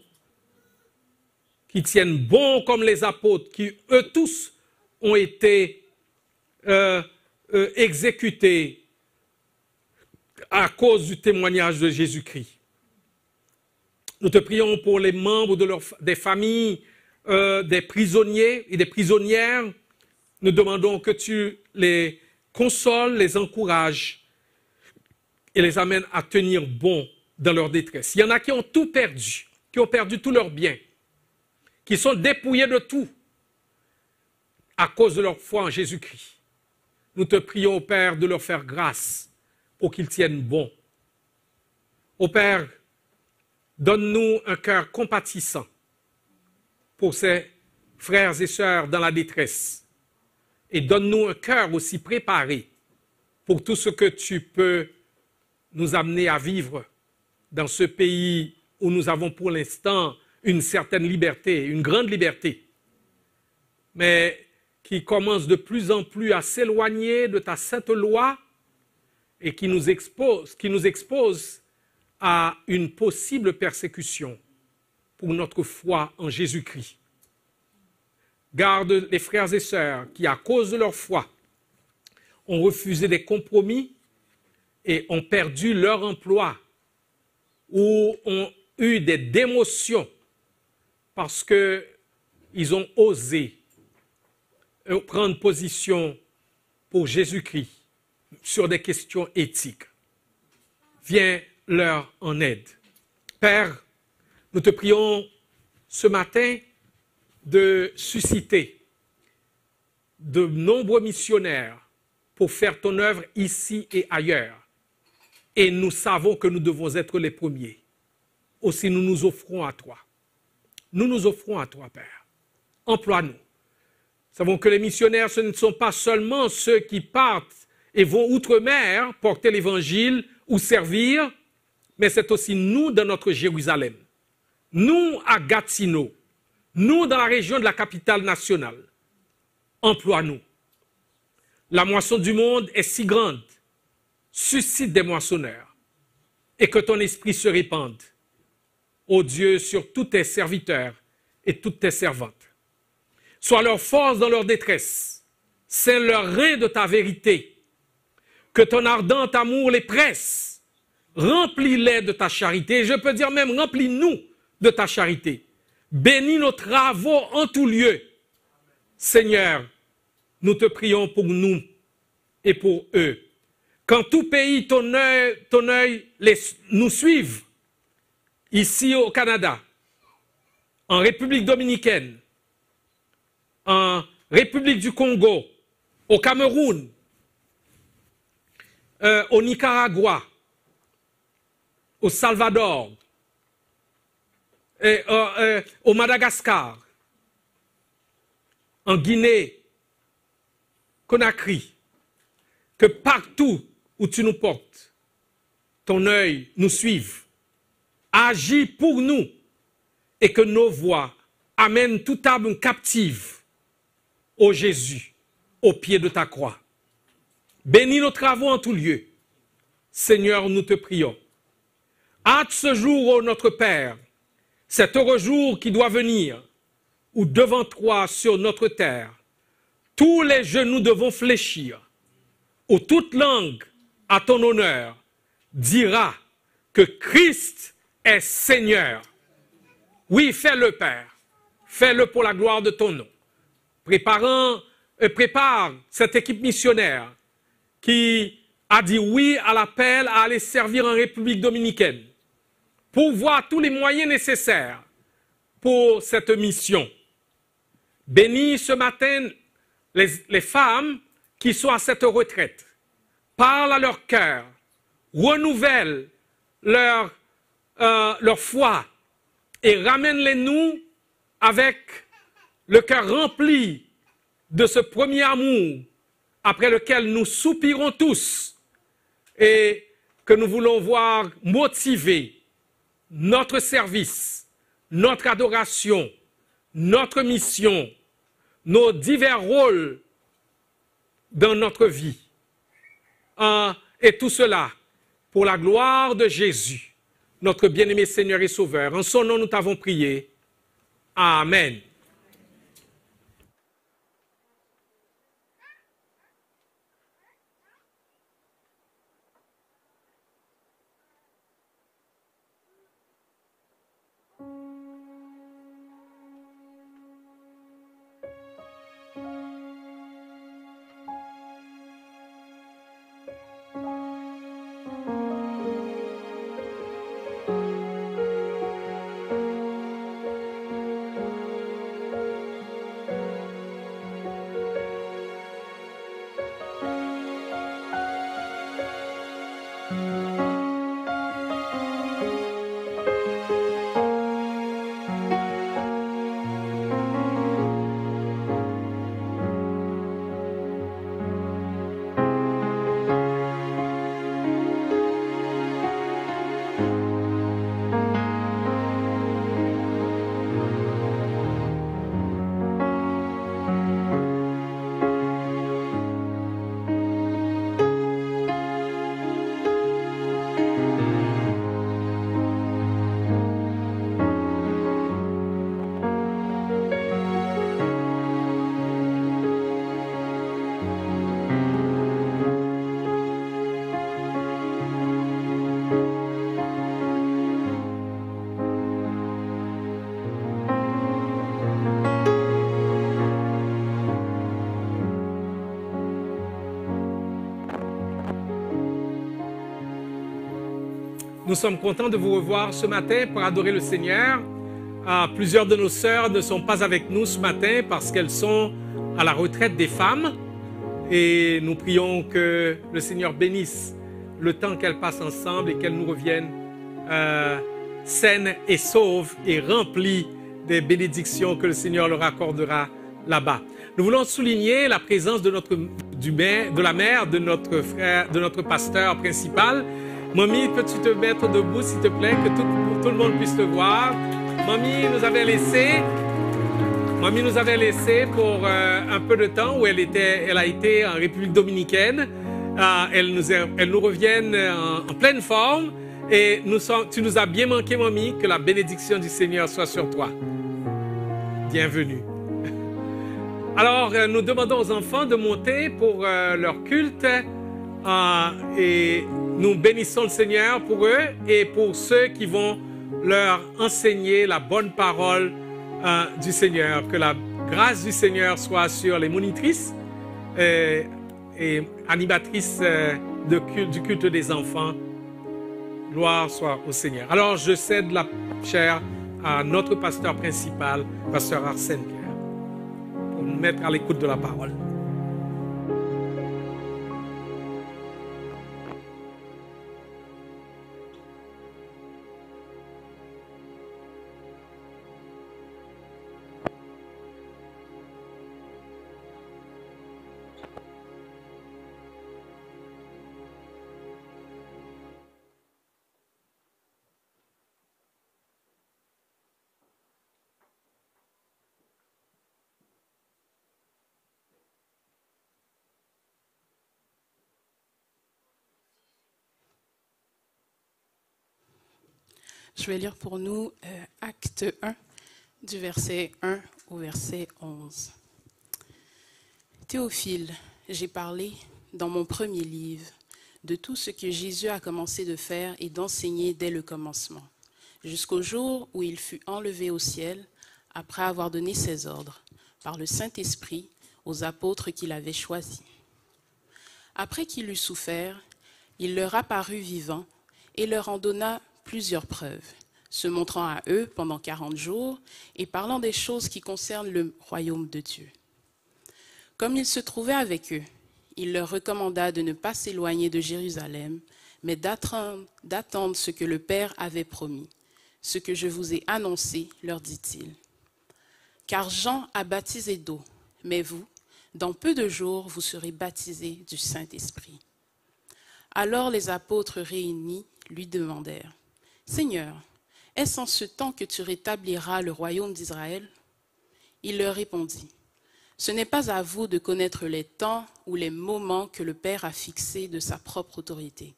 Qu'ils tiennent bon comme les apôtres, qui eux tous ont été exécutés à cause du témoignage de Jésus-Christ. Nous te prions pour les membres des familles des prisonniers et des prisonnières. Nous demandons que tu les consoles, les encourages et les amènes à tenir bon dans leur détresse. Il y en a qui ont tout perdu, qui ont perdu tous leurs biens, qui sont dépouillés de tout à cause de leur foi en Jésus-Christ. Nous te prions, Père, de leur faire grâce pour qu'ils tiennent bon. Ô Père, donne-nous un cœur compatissant pour ces frères et sœurs dans la détresse. Et donne-nous un cœur aussi préparé pour tout ce que tu peux nous amener à vivre dans ce pays où nous avons pour l'instant une certaine liberté, une grande liberté, mais qui commence de plus en plus à s'éloigner de ta sainte loi et qui nous expose à une possible persécution pour notre foi en Jésus-Christ. Garde les frères et sœurs qui, à cause de leur foi, ont refusé des compromis et ont perdu leur emploi ou ont eu des démotions parce qu'ils ont osé prendre position pour Jésus-Christ sur des questions éthiques. Viens leur en aide. Père, nous te prions ce matin de susciter de nombreux missionnaires pour faire ton œuvre ici et ailleurs. Et nous savons que nous devons être les premiers. Aussi, nous nous offrons à toi. Nous nous offrons à toi, Père. Emploie-nous. Nous savons que les missionnaires, ce ne sont pas seulement ceux qui partent et vont outre-mer porter l'Évangile ou servir, mais c'est aussi nous dans notre Jérusalem. Nous à Gatineau, nous dans la région de la capitale nationale. Emploie-nous. La moisson du monde est si grande, suscite des moissonneurs, et que ton esprit se répande, ô Dieu, sur tous tes serviteurs et toutes tes servantes. Sois leur force dans leur détresse, c'est leur rein de ta vérité, que ton ardent amour les presse, remplis-les de ta charité, et je peux dire même remplis-nous de ta charité. Bénis nos travaux en tout lieu. Seigneur, nous te prions pour nous et pour eux. Qu'en tout pays, ton œil nous suive, ici au Canada, en République dominicaine, en République du Congo, au Cameroun, au Nicaragua, au Salvador, au Madagascar, en Guinée, Conakry, que partout où tu nous portes, ton œil nous suive, agis pour nous et que nos voix amènent toute âme captive, ô Jésus, au pied de ta croix. Bénis nos travaux en tout lieu. Seigneur, nous te prions. Hâte ce jour, ô notre Père, cet heureux jour qui doit venir, où devant toi sur notre terre, tous les genoux devront fléchir, où toute langue à ton honneur dira que Christ est Seigneur. Oui, fais-le, Père. Fais-le pour la gloire de ton nom. Prépare cette équipe missionnaire qui a dit oui à l'appel à aller servir en République dominicaine, pour voir tous les moyens nécessaires pour cette mission. Bénis ce matin les femmes qui sont à cette retraite. Parle à leur cœur, renouvelle leur foi et ramène-les nous avec le cœur rempli de ce premier amour après lequel nous soupirons tous et que nous voulons voir motiver notre service, notre adoration, notre mission, nos divers rôles dans notre vie. Et tout cela pour la gloire de Jésus, notre bien-aimé Seigneur et Sauveur. En son nom, nous t'avons prié. Amen. Nous sommes contents de vous revoir ce matin pour adorer le Seigneur. Plusieurs de nos sœurs ne sont pas avec nous ce matin parce qu'elles sont à la retraite des femmes. Et nous prions que le Seigneur bénisse le temps qu'elles passent ensemble et qu'elles nous reviennent saines et sauves et remplies des bénédictions que le Seigneur leur accordera là-bas. Nous voulons souligner la présence de la mère, de notre frère, de notre pasteur principal, Mamie, peux-tu te mettre debout, s'il te plaît, que tout le monde puisse te voir. Mamie nous avait laissé pour un peu de temps où elle a été en République dominicaine. Elle nous revient en pleine forme. Et tu nous as bien manqué, mamie. Que la bénédiction du Seigneur soit sur toi. Bienvenue. Alors, nous demandons aux enfants de monter pour leur culte. Et nous bénissons le Seigneur pour eux et pour ceux qui vont leur enseigner la bonne parole du Seigneur. Que la grâce du Seigneur soit sur les monitrices et animatrices du culte des enfants. Gloire soit au Seigneur. Alors, je cède la chaire à notre pasteur principal, pasteur Arsène Pierre, pour nous mettre à l'écoute de la parole. Je vais lire pour nous Acte 1, du verset 1 au verset 11. Théophile, j'ai parlé dans mon premier livre de tout ce que Jésus a commencé de faire et d'enseigner dès le commencement, jusqu'au jour où il fut enlevé au ciel, après avoir donné ses ordres, par le Saint-Esprit, aux apôtres qu'il avait choisis. Après qu'il eut souffert, il leur apparut vivant et leur en donna plusieurs preuves, se montrant à eux pendant 40 jours et parlant des choses qui concernent le royaume de Dieu. Comme il se trouvait avec eux, il leur recommanda de ne pas s'éloigner de Jérusalem, mais d'attendre ce que le Père avait promis, ce que je vous ai annoncé, leur dit-il. Car Jean a baptisé d'eau, mais vous, dans peu de jours, vous serez baptisés du Saint-Esprit. Alors les apôtres réunis lui demandèrent, « Seigneur, est-ce en ce temps que tu rétabliras le royaume d'Israël ?» Il leur répondit, « Ce n'est pas à vous de connaître les temps ou les moments que le Père a fixés de sa propre autorité,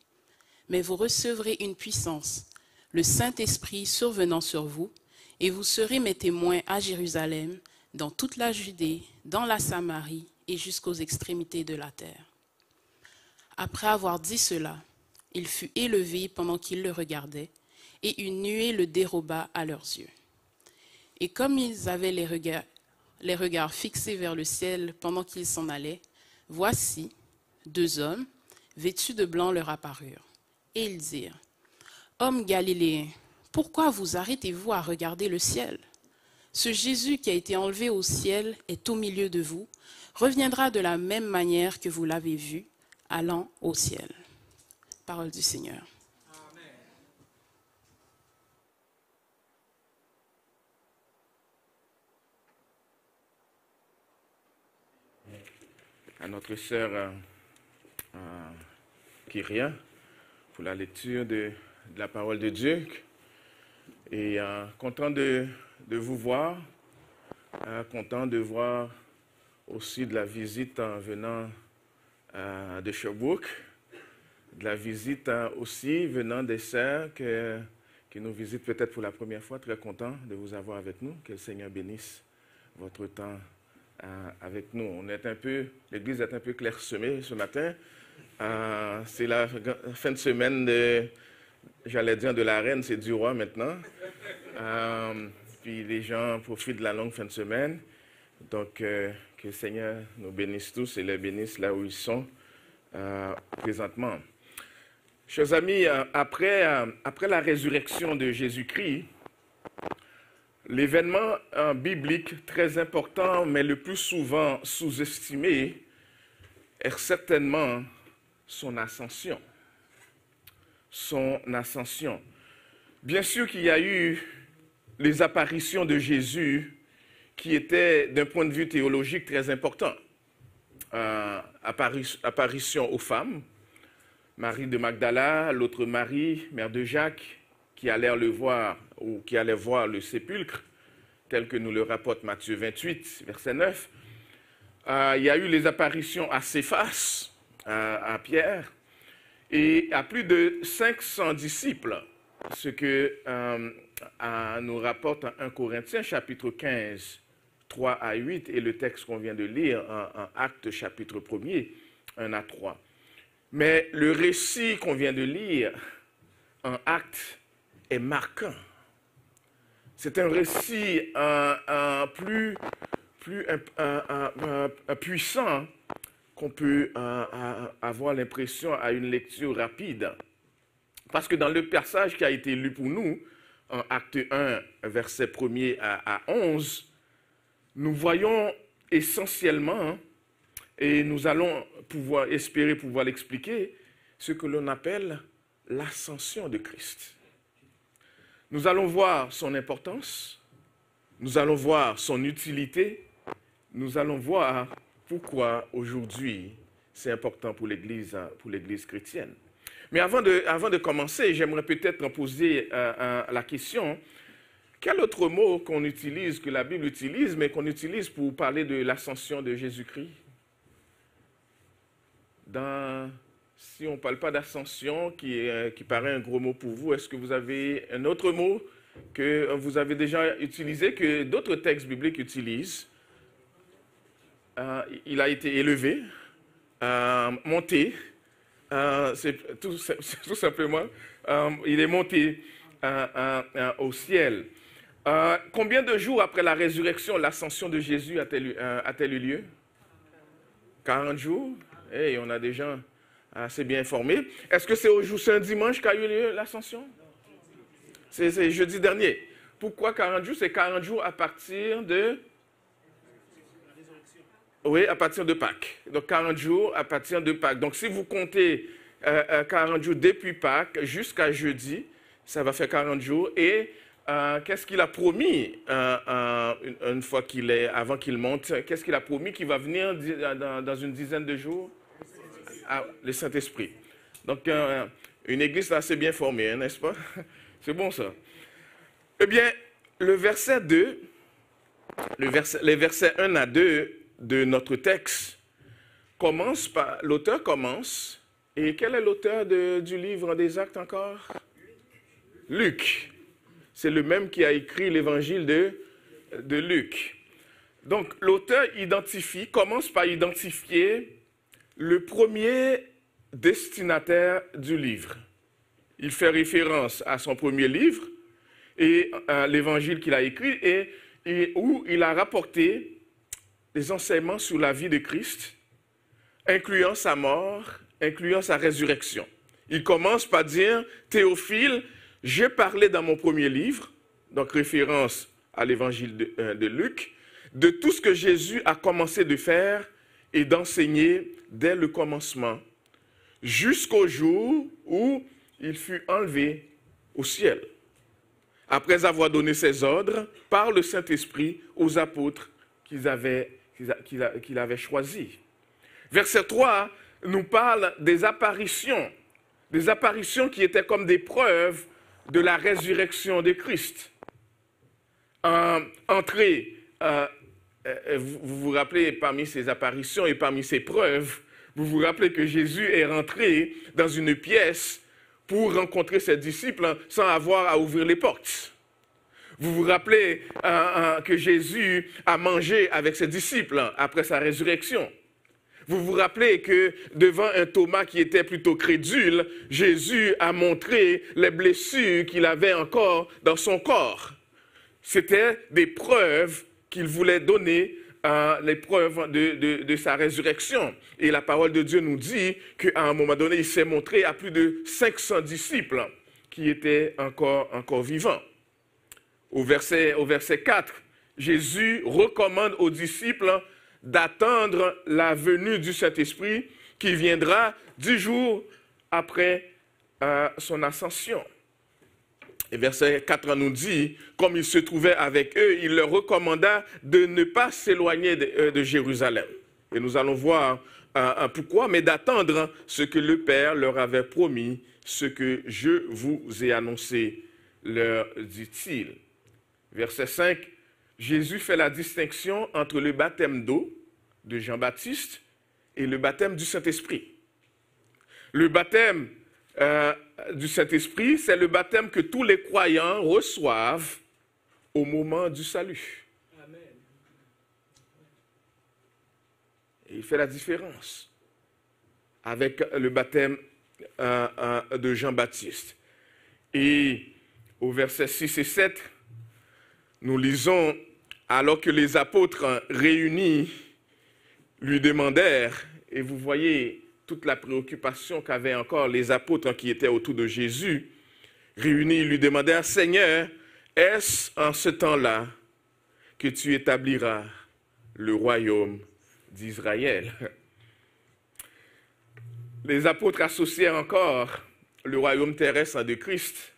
mais vous recevrez une puissance, le Saint-Esprit survenant sur vous, et vous serez mes témoins à Jérusalem, dans toute la Judée, dans la Samarie et jusqu'aux extrémités de la terre. » Après avoir dit cela, il fut élevé pendant qu'ils le regardaient, et une nuée le déroba à leurs yeux. Et comme ils avaient les regards fixés vers le ciel pendant qu'ils s'en allaient, voici, 2 hommes, vêtus de blanc, leur apparurent. Et ils dirent, « Hommes galiléens, pourquoi vous arrêtez-vous à regarder le ciel? Ce Jésus qui a été enlevé au ciel est au milieu de vous, reviendra de la même manière que vous l'avez vu, allant au ciel. » Parole du Seigneur. À notre sœur Kyria pour la lecture de la parole de Dieu. Et content de vous voir, content de voir aussi de la visite en venant de Sherbrooke, de la visite aussi venant des sœurs qui nous visitent peut-être pour la première fois. Très content de vous avoir avec nous. Que le Seigneur bénisse votre temps avec nous. L'église est un peu clairsemée ce matin. C'est la fin de semaine j'allais dire de la reine, c'est du roi maintenant. Puis les gens profitent de la longue fin de semaine. Donc, que le Seigneur nous bénisse tous et les bénisse là où ils sont présentement. Chers amis, après la résurrection de Jésus-Christ, l'événement biblique très important, mais le plus souvent sous-estimé, est certainement son ascension. Son ascension. Bien sûr qu'il y a eu les apparitions de Jésus qui étaient, d'un point de vue théologique, très importants. Apparition aux femmes, Marie de Magdala, l'autre Marie, mère de Jacques, qui allèrent le voir, ou qui allaient voir le sépulcre, tel que nous le rapporte Matthieu 28, verset 9. Il y a eu les apparitions à Céphas, à Pierre, et à plus de 500 disciples, ce que nous rapporte 1 Corinthiens, chapitre 15, 3 à 8, et le texte qu'on vient de lire en Actes, chapitre 1er, 1 à 3. Mais le récit qu'on vient de lire en Actes est marquant. C'est un récit plus puissant qu'on peut avoir l'impression à une lecture rapide. Parce que dans le passage qui a été lu pour nous, en Acte 1, verset 1er à 11, nous voyons essentiellement, et nous allons espérer pouvoir l'expliquer, ce que l'on appelle l'ascension de Christ. Nous allons voir son importance, nous allons voir son utilité, nous allons voir pourquoi aujourd'hui c'est important pour l'Église chrétienne. Mais avant de commencer, j'aimerais peut-être poser la question, quel autre mot qu'on utilise, que la Bible utilise, mais qu'on utilise pour parler de l'ascension de Jésus-Christ? Si on ne parle pas d'ascension, qui paraît un gros mot pour vous, est-ce que vous avez un autre mot que vous avez déjà utilisé, que d'autres textes bibliques utilisent? Il a été élevé, monté, c'est tout simplement, il est monté au ciel. Combien de jours après la résurrection, l'ascension de Jésus a-t-elle eu lieu? 40 jours. Et on a des gens assez bien informés. Est-ce que c'est un dimanche qu'a eu lieu l'ascension? C'est jeudi dernier. Pourquoi 40 jours? C'est 40 jours à partir de... Oui, à partir de Pâques. Donc 40 jours à partir de Pâques. Donc si vous comptez 40 jours depuis Pâques jusqu'à jeudi, ça va faire 40 jours. Et qu'est-ce qu'il a promis une fois avant qu'il monte? Qu'est-ce qu'il a promis qu'il va venir dans une dizaine de jours? Le Saint-Esprit. Donc une église assez bien formée, hein, n'est-ce pas? C'est bon ça. Eh bien, les versets 1 à 2 de notre texte l'auteur commence, et quel est l'auteur du livre des Actes encore? Luc. C'est le même qui a écrit l'évangile de Luc. Donc l'auteur commence par identifier le premier destinataire du livre. Il fait référence à son premier livre et l'évangile qu'il a écrit et où il a rapporté des enseignements sur la vie de Christ, incluant sa mort, incluant sa résurrection. Il commence par dire « Théophile, j'ai parlé dans mon premier livre », donc référence à l'évangile de Luc, de tout ce que Jésus a commencé de faire et d'enseigner dès le commencement, jusqu'au jour où il fut enlevé au ciel, après avoir donné ses ordres par le Saint-Esprit aux apôtres qu'il avait choisis. Verset 3 nous parle des apparitions qui étaient comme des preuves de la résurrection de Christ. Vous vous rappelez, parmi ces apparitions et parmi ces preuves, vous vous rappelez que Jésus est rentré dans une pièce pour rencontrer ses disciples sans avoir à ouvrir les portes. Vous vous rappelez que Jésus a mangé avec ses disciples après sa résurrection. Vous vous rappelez que devant un Thomas qui était plutôt crédule, Jésus a montré les blessures qu'il avait encore dans son corps. C'était des preuves qu'il voulait donner, les preuves de sa résurrection. Et la parole de Dieu nous dit qu'à un moment donné, il s'est montré à plus de 500 disciples qui étaient encore vivants. Au verset 4, Jésus recommande aux disciples d'attendre la venue du Saint-Esprit qui viendra 10 jours après son ascension. Et verset 4 nous dit, comme il se trouvait avec eux, il leur recommanda de ne pas s'éloigner de Jérusalem. Et nous allons voir Pourquoi? Mais d'attendre ce que le Père leur avait promis, ce que je vous ai annoncé, leur dit-il. Verset 5, Jésus fait la distinction entre le baptême d'eau de Jean-Baptiste et le baptême du Saint-Esprit. Le baptême du Saint-Esprit, c'est le baptême que tous les croyants reçoivent au moment du salut. Amen. Et il fait la différence avec le baptême de Jean-Baptiste. Et au verset 6 et 7, nous lisons, alors que les apôtres réunis lui demandèrent, et vous voyez toute la préoccupation qu'avaient encore les apôtres qui étaient autour de Jésus, réunis, lui demandèrent, Seigneur, est-ce en ce temps-là que tu établiras le royaume d'Israël? Les apôtres associèrent encore le royaume terrestre de Christ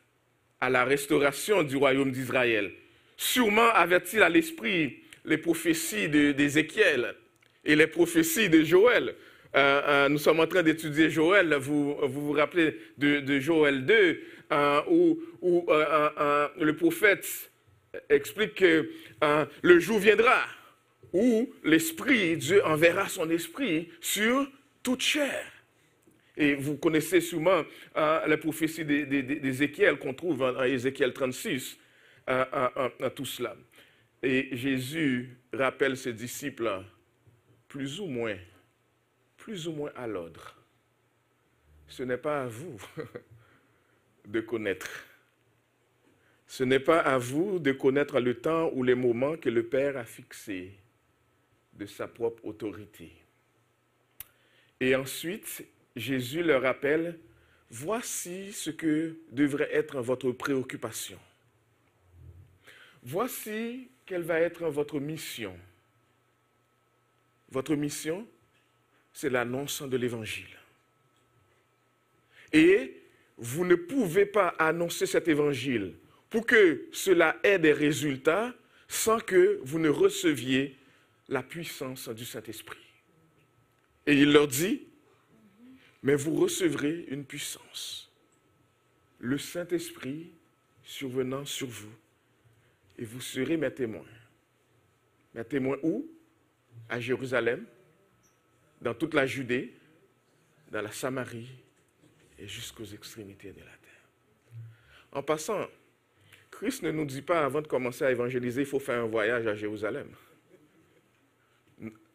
à la restauration du royaume d'Israël. Sûrement avait-il à l'esprit les prophéties d'Ézéchiel et les prophéties de Joël. Nous sommes en train d'étudier Joël, vous rappelez de Joël 2, où le prophète explique que le jour viendra où l'Esprit, Dieu enverra son Esprit sur toute chair. Et vous connaissez sûrement la prophétie d'Ézéchiel qu'on trouve en Ézéchiel 36, tout cela. Et Jésus rappelle ses disciples plus ou moins à l'ordre. Ce n'est pas à vous de connaître. Ce n'est pas à vous de connaître le temps ou les moments que le Père a fixés de sa propre autorité. Et ensuite, Jésus leur rappelle, voici ce que devrait être votre préoccupation. Voici quelle va être votre mission. Votre mission, c'est l'annonce de l'Évangile. Et vous ne pouvez pas annoncer cet Évangile pour que cela ait des résultats sans que vous ne receviez la puissance du Saint-Esprit. Et il leur dit, mais vous recevrez une puissance. Le Saint-Esprit survenant sur vous. Et vous serez mes témoins. Mes témoins où? À Jérusalem, dans toute la Judée, dans la Samarie et jusqu'aux extrémités de la terre. En passant, Christ ne nous dit pas avant de commencer à évangéliser, il faut faire un voyage à Jérusalem.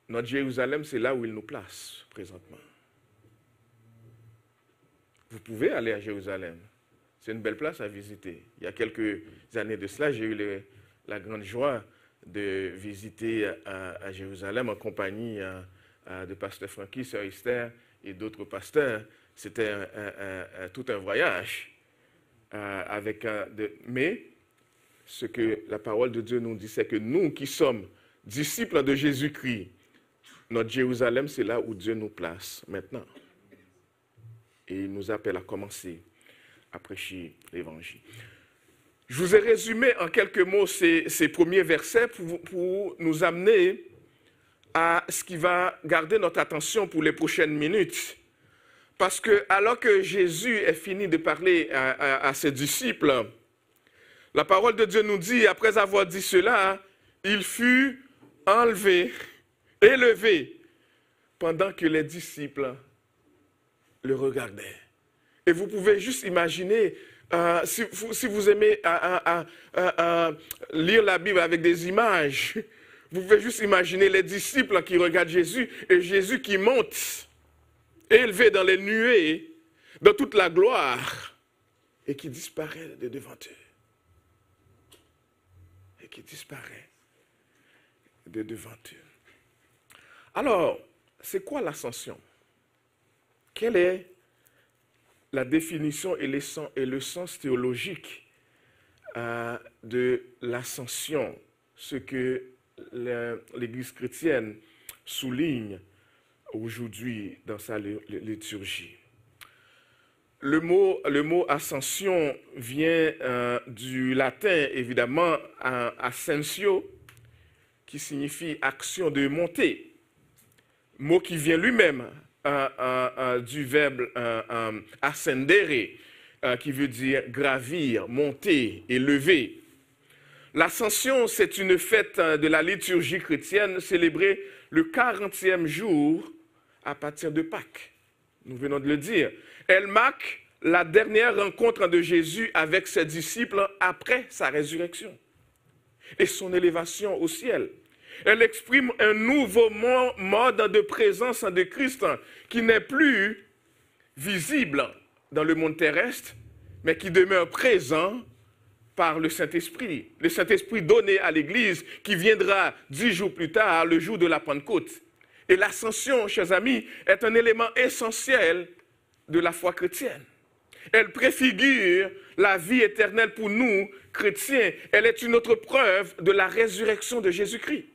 Notre Jérusalem, c'est là où il nous place présentement. Vous pouvez aller à Jérusalem. C'est une belle place à visiter. Il y a quelques années de cela, j'ai eu la grande joie de visiter à Jérusalem en compagnie de pasteur Francky, sœur Esther et d'autres pasteurs. C'était tout un voyage. Mais ce que la parole de Dieu nous dit, c'est que nous qui sommes disciples de Jésus-Christ, notre Jérusalem, c'est là où Dieu nous place maintenant. Et il nous appelle à commencer à prêcher l'Évangile. Je vous ai résumé en quelques mots ces premiers versets pour nous amener à ce qui va garder notre attention pour les prochaines minutes. Parce que alors que Jésus est fini de parler à ses disciples, la parole de Dieu nous dit, après avoir dit cela, il fut enlevé, élevé, pendant que les disciples le regardaient. Et vous pouvez juste imaginer, si vous aimez lire la Bible avec des images, vous pouvez juste imaginer les disciples qui regardent Jésus et Jésus qui monte, élevé dans les nuées, dans toute la gloire, et qui disparaît de devant eux. Et qui disparaît de devant eux. Alors, c'est quoi l'ascension? Quelle est la définition et le sens théologique de l'ascension, ce que l'Église chrétienne souligne aujourd'hui dans sa liturgie? Le mot ascension vient du latin, évidemment, ascensio, qui signifie action de monter. mot qui vient lui-même du verbe ascendere, qui veut dire gravir, monter, élever. L'Ascension, c'est une fête de la liturgie chrétienne célébrée le 40e jour à partir de Pâques. Nous venons de le dire. Elle marque la dernière rencontre de Jésus avec ses disciples après sa résurrection et son élévation au ciel. Elle exprime un nouveau mode de présence de Christ qui n'est plus visible dans le monde terrestre, mais qui demeure présent par le Saint-Esprit. Le Saint-Esprit donné à l'Église qui viendra 10 jours plus tard, le jour de la Pentecôte. Et l'ascension, chers amis, est un élément essentiel de la foi chrétienne. Elle préfigure la vie éternelle pour nous, chrétiens. Elle est une autre preuve de la résurrection de Jésus-Christ.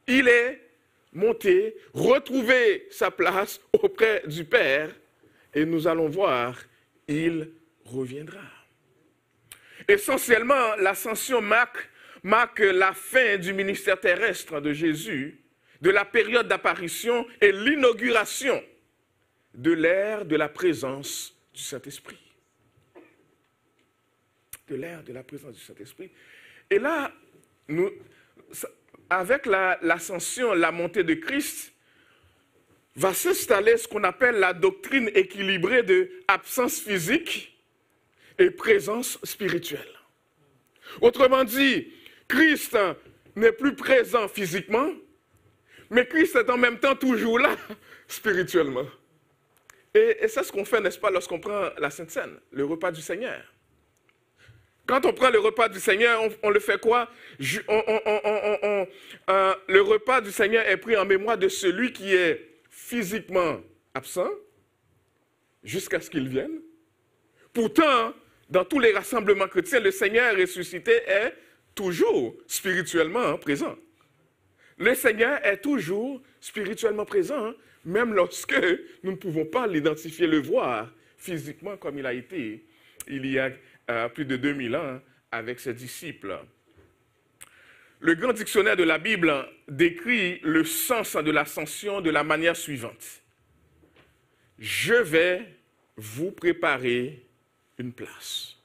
Il est monté, retrouvé sa place auprès du Père, et nous allons voir, il reviendra. Essentiellement, l'ascension marque la fin du ministère terrestre de Jésus, de la période d'apparition et l'inauguration de l'ère de la présence du Saint-Esprit. De l'ère de la présence du Saint-Esprit. Et là, avec l'ascension, la montée de Christ, va s'installer ce qu'on appelle la doctrine équilibrée de absence physique et présence spirituelle. Autrement dit, Christ n'est plus présent physiquement, mais Christ est en même temps toujours là, spirituellement. Et c'est ce qu'on fait, n'est-ce pas, lorsqu'on prend la Sainte Seine, le repas du Seigneur. Quand on prend le repas du Seigneur, on le fait quoi? Le repas du Seigneur est pris en mémoire de celui qui est physiquement absent jusqu'à ce qu'il vienne. Pourtant, dans tous les rassemblements chrétiens, le Seigneur ressuscité est toujours spirituellement présent. Le Seigneur est toujours spirituellement présent, même lorsque nous ne pouvons pas l'identifier, le voir physiquement comme il a été il y a plus de 2000 ans avec ses disciples. Le grand dictionnaire de la Bible décrit le sens de l'ascension de la manière suivante. Je vais vous préparer une place.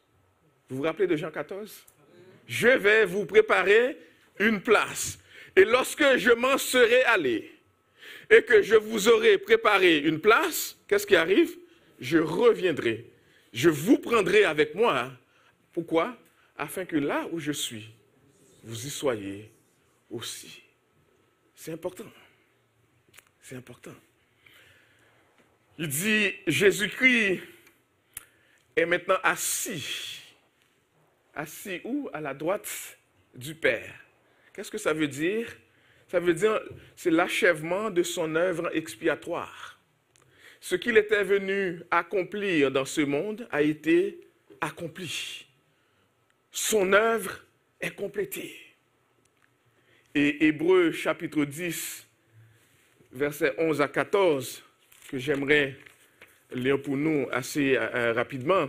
Vous vous rappelez de Jean 14? Je vais vous préparer une place. Et lorsque je m'en serai allé et que je vous aurai préparé une place, qu'est-ce qui arrive? Je reviendrai. Je vous prendrai avec moi. Pourquoi? Afin que là où je suis, vous y soyez aussi. C'est important. C'est important. Il dit, Jésus-Christ est maintenant assis. Assis où? À la droite du Père. Qu'est-ce que ça veut dire? Ça veut dire, c'est l'achèvement de son œuvre expiatoire. Ce qu'il était venu accomplir dans ce monde a été accompli. Son œuvre est complétée. Et Hébreux chapitre 10, versets 11 à 14, que j'aimerais lire pour nous assez rapidement.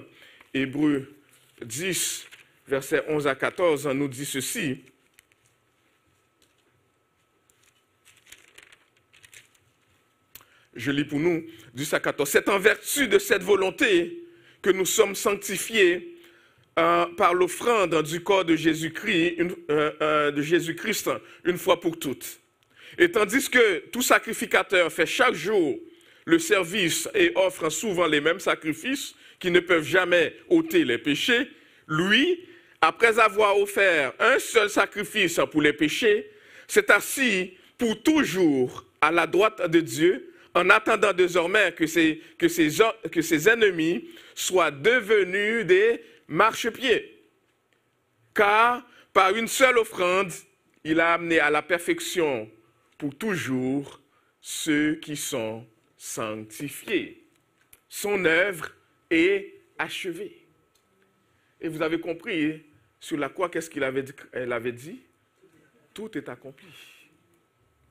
Hébreux 10, versets 11 à 14, nous dit ceci. Je lis pour nous, 10 à 14. C'est en vertu de cette volonté que nous sommes sanctifiés par l'offrande du corps de Jésus-Christ, une fois pour toutes. Et tandis que tout sacrificateur fait chaque jour le service et offre souvent les mêmes sacrifices qui ne peuvent jamais ôter les péchés, lui, après avoir offert un seul sacrifice pour les péchés, s'est assis pour toujours à la droite de Dieu, en attendant désormais que ses ennemis soient devenus des marchepieds. Car par une seule offrande, il a amené à la perfection pour toujours ceux qui sont sanctifiés. Son œuvre est achevée. Et vous avez compris, sur la croix, qu'est-ce qu'elle avait dit? Tout est accompli.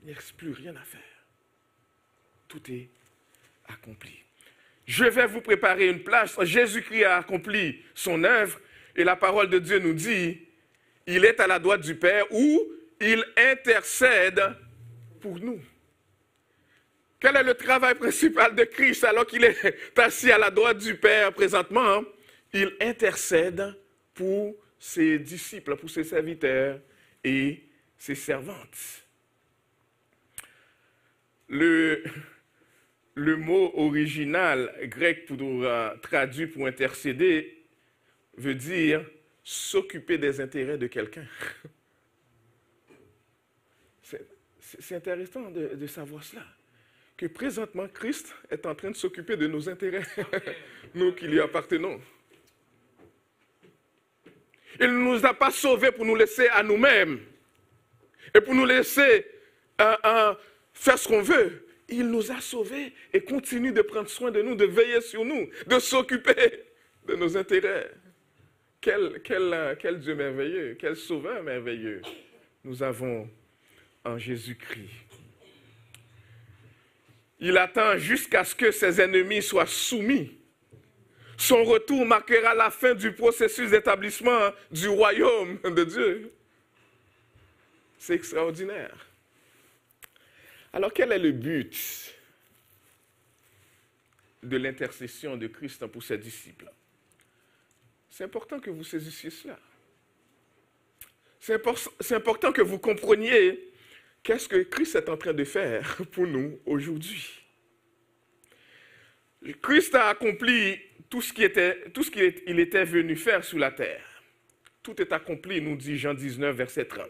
Il n'y a plus rien à faire. Tout est accompli. Je vais vous préparer une place. Jésus-Christ a accompli son œuvre et la parole de Dieu nous dit, il est à la droite du Père où il intercède pour nous. Quel est le travail principal de Christ alors qu'il est assis à la droite du Père présentement? Il intercède pour ses disciples, pour ses serviteurs et ses servantes. Le mot original grec pour traduit pour intercéder veut dire s'occuper des intérêts de quelqu'un. C'est intéressant de savoir cela. Que présentement, Christ est en train de s'occuper de nos intérêts, nous qui lui appartenons. Il ne nous a pas sauvés pour nous laisser à nous-mêmes et pour nous laisser faire ce qu'on veut. Il nous a sauvés et continue de prendre soin de nous, de veiller sur nous, de s'occuper de nos intérêts. Quel Dieu merveilleux, quel Sauveur merveilleux nous avons en Jésus-Christ. Il attend jusqu'à ce que ses ennemis soient soumis. Son retour marquera la fin du processus d'établissement du royaume de Dieu. C'est extraordinaire. Alors, quel est le but de l'intercession de Christ pour ses disciples? C'est important que vous saisissiez cela. C'est important que vous compreniez qu'est-ce que Christ est en train de faire pour nous aujourd'hui. Christ a accompli tout ce qu'il était venu faire sur la terre. Tout est accompli, nous dit Jean 19, verset 30.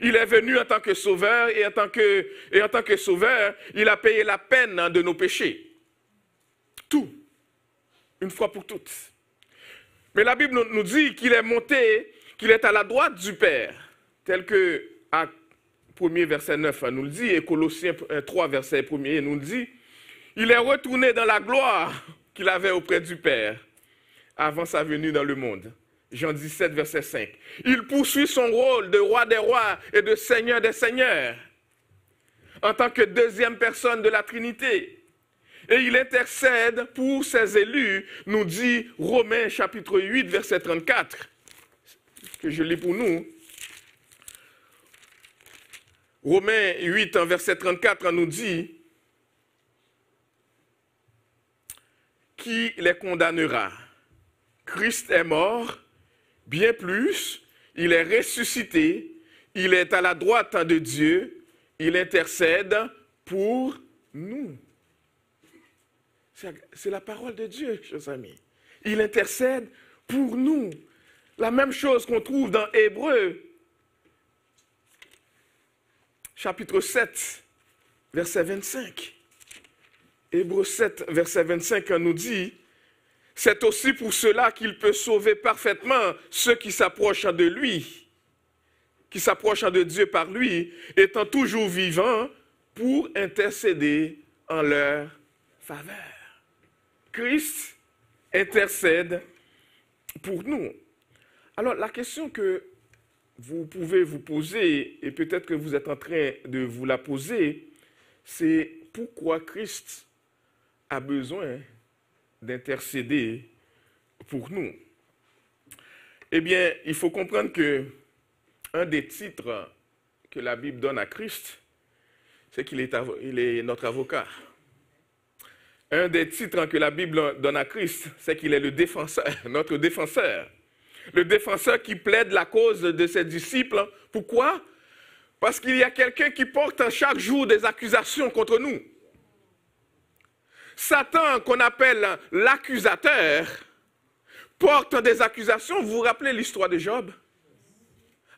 Il est venu en tant que sauveur et en tant que sauveur, il a payé la peine de nos péchés. Tout, une fois pour toutes. Mais la Bible nous dit qu'il est monté, qu'il est à la droite du Père, tel que Actes 1er verset 9 nous le dit, et Colossiens 3 verset 1er nous le dit. Il est retourné dans la gloire qu'il avait auprès du Père avant sa venue dans le monde. Jean 17 verset 5. Il poursuit son rôle de roi des rois et de seigneur des seigneurs en tant que deuxième personne de la Trinité. Et il intercède pour ses élus, nous dit Romains chapitre 8 verset 34, que je lis pour nous. Romains 8, verset 34, nous dit « Qui les condamnera? Christ est mort, bien plus, il est ressuscité, il est à la droite de Dieu, il intercède pour nous. » C'est la parole de Dieu, chers amis. Il intercède pour nous. La même chose qu'on trouve dans Hébreux, chapitre 7, verset 25. Hébreux 7, verset 25 nous dit « C'est aussi pour cela qu'il peut sauver parfaitement ceux qui s'approchent de lui, qui s'approchent de Dieu par lui, étant toujours vivants pour intercéder en leur faveur. » Christ intercède pour nous. Alors, la question que vous pouvez vous poser, et peut-être que vous êtes en train de vous la poser, c'est pourquoi Christ a besoin d'intercéder pour nous. Eh bien, il faut comprendre que un des titres que la Bible donne à Christ, c'est qu'il est notre avocat. Un des titres que la Bible donne à Christ, c'est qu'il est le défenseur, notre défenseur. Le défenseur qui plaide la cause de ses disciples. Pourquoi? Parce qu'il y a quelqu'un qui porte chaque jour des accusations contre nous. Satan, qu'on appelle l'accusateur, porte des accusations. Vous vous rappelez l'histoire de Job?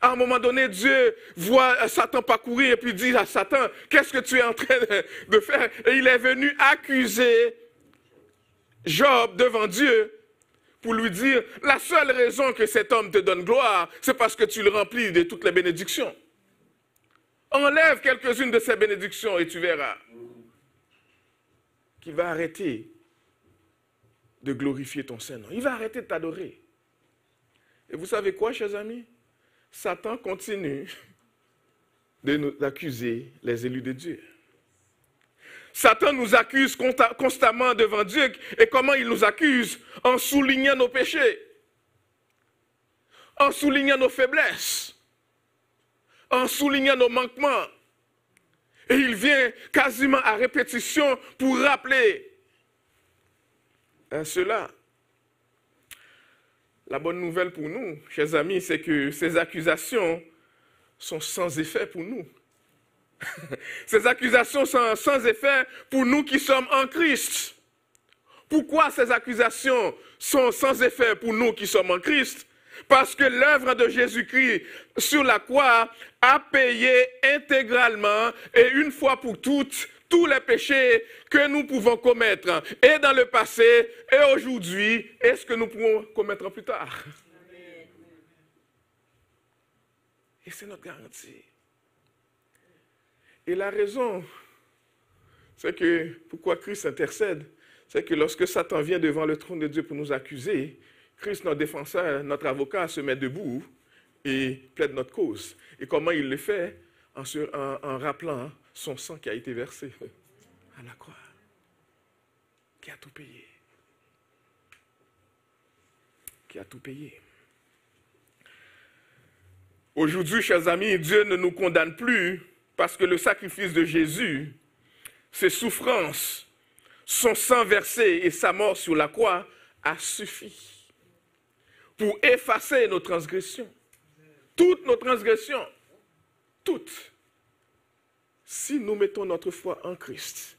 À un moment donné, Dieu voit Satan parcourir et puis dit à Satan, qu'est-ce que tu es en train de faire? Et il est venu accuser Job devant Dieu pour lui dire, la seule raison que cet homme te donne gloire, c'est parce que tu le remplis de toutes les bénédictions. Enlève quelques-unes de ces bénédictions et tu verras qu'il va arrêter de glorifier ton Saint-Nom. Il va arrêter de t'adorer. Et vous savez quoi, chers amis? Satan continue d'accuser les élus de Dieu. Satan nous accuse constamment devant Dieu. Et comment il nous accuse? En soulignant nos péchés, en soulignant nos faiblesses, en soulignant nos manquements. Et il vient quasiment à répétition pour rappeler cela. La bonne nouvelle pour nous, chers amis, c'est que ces accusations sont sans effet pour nous. Ces accusations sont sans effet pour nous qui sommes en Christ. Pourquoi ces accusations sont sans effet pour nous qui sommes en Christ? Parce que l'œuvre de Jésus-Christ sur la croix a payé intégralement et une fois pour toutes tous les péchés que nous pouvons commettre, et dans le passé, et aujourd'hui, et ce que nous pourrons commettre plus tard. Amen. Et c'est notre garantie. Et la raison, c'est que pourquoi Christ intercède, c'est que lorsque Satan vient devant le trône de Dieu pour nous accuser, Christ, notre défenseur, notre avocat, se met debout et plaide notre cause. Et comment il le fait? En rappelant son sang qui a été versé à la croix, qui a tout payé. Qui a tout payé. Aujourd'hui, chers amis, Dieu ne nous condamne plus parce que le sacrifice de Jésus, ses souffrances, son sang versé et sa mort sur la croix a suffi pour effacer nos transgressions. Toutes nos transgressions. Toutes. Si nous mettons notre foi en Christ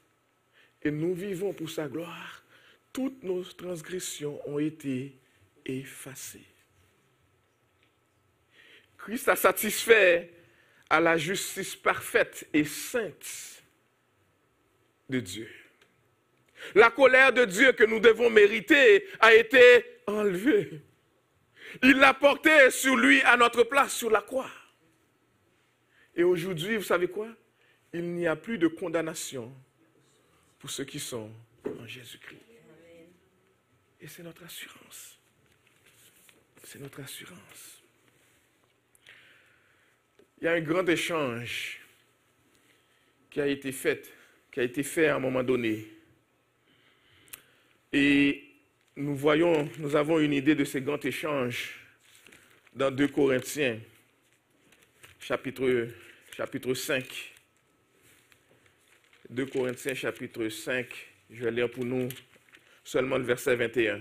et nous vivons pour sa gloire, toutes nos transgressions ont été effacées. Christ a satisfait à la justice parfaite et sainte de Dieu. La colère de Dieu que nous devons mériter a été enlevée. Il l'a portée sur lui à notre place sur la croix. Et aujourd'hui, vous savez quoi? Il n'y a plus de condamnation pour ceux qui sont en Jésus-Christ. Et c'est notre assurance. C'est notre assurance. Il y a un grand échange qui a été fait à un moment donné. Et nous avons une idée de ce grand échange dans 2 Corinthiens, chapitre 5. 2 Corinthiens, chapitre 5, je vais lire pour nous seulement le verset 21.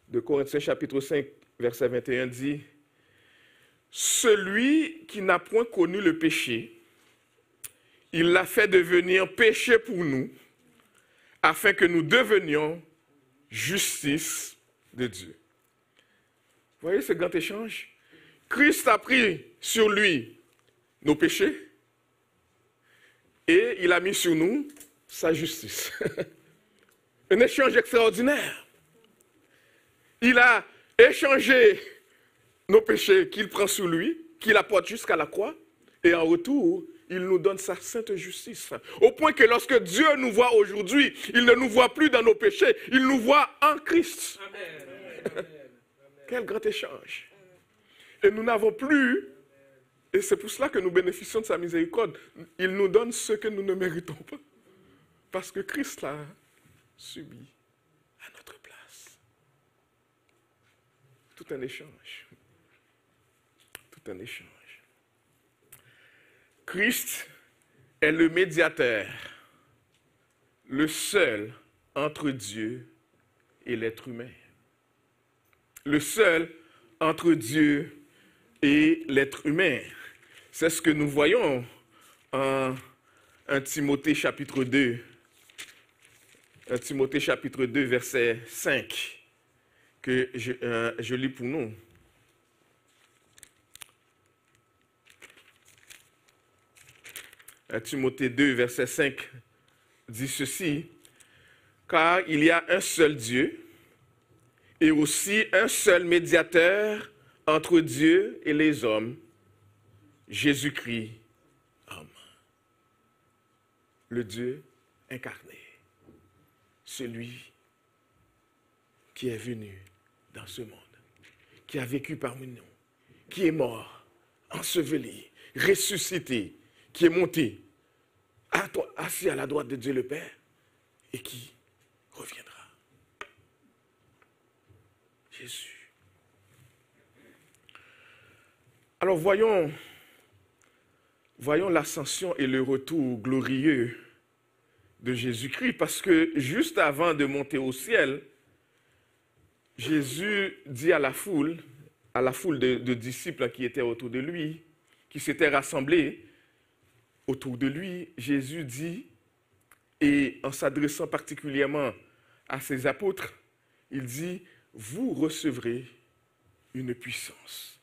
2 Corinthiens, chapitre 5, verset 21 dit « Celui qui n'a point connu le péché, il l'a fait devenir péché pour nous, afin que nous devenions justice de Dieu. » Vous voyez ce grand échange? Christ a pris sur lui nos péchés et il a mis sur nous sa justice. Un échange extraordinaire. Il a échangé nos péchés qu'il prend sur lui, qu'il apporte jusqu'à la croix, et en retour, il nous donne sa sainte justice. Au point que lorsque Dieu nous voit aujourd'hui, il ne nous voit plus dans nos péchés, il nous voit en Christ. Amen. Quel grand échange. Et nous n'avons plus, et c'est pour cela que nous bénéficions de sa miséricorde, il nous donne ce que nous ne méritons pas. Parce que Christ l'a subi à notre place. Tout un échange. Tout un échange. Christ est le médiateur, le seul entre Dieu et l'être humain. Le seul entre Dieu et l'être humain. C'est ce que nous voyons en 1 Timothée chapitre 2. 1 Timothée chapitre 2, verset 5, que je lis pour nous. Timothée 2, verset 5 dit ceci, « Car il y a un seul Dieu et aussi un seul médiateur entre Dieu et les hommes, Jésus-Christ, homme. » Le Dieu incarné, celui qui est venu dans ce monde, qui a vécu parmi nous, qui est mort, enseveli, ressuscité, qui est monté, assis à la droite de Dieu le Père, et qui reviendra. Jésus. Alors voyons voyons l'ascension et le retour glorieux de Jésus-Christ, parce que juste avant de monter au ciel, Jésus dit à la foule de disciples qui étaient autour de lui, qui s'étaient rassemblés autour de lui, Jésus dit, et en s'adressant particulièrement à ses apôtres, il dit, vous recevrez une puissance.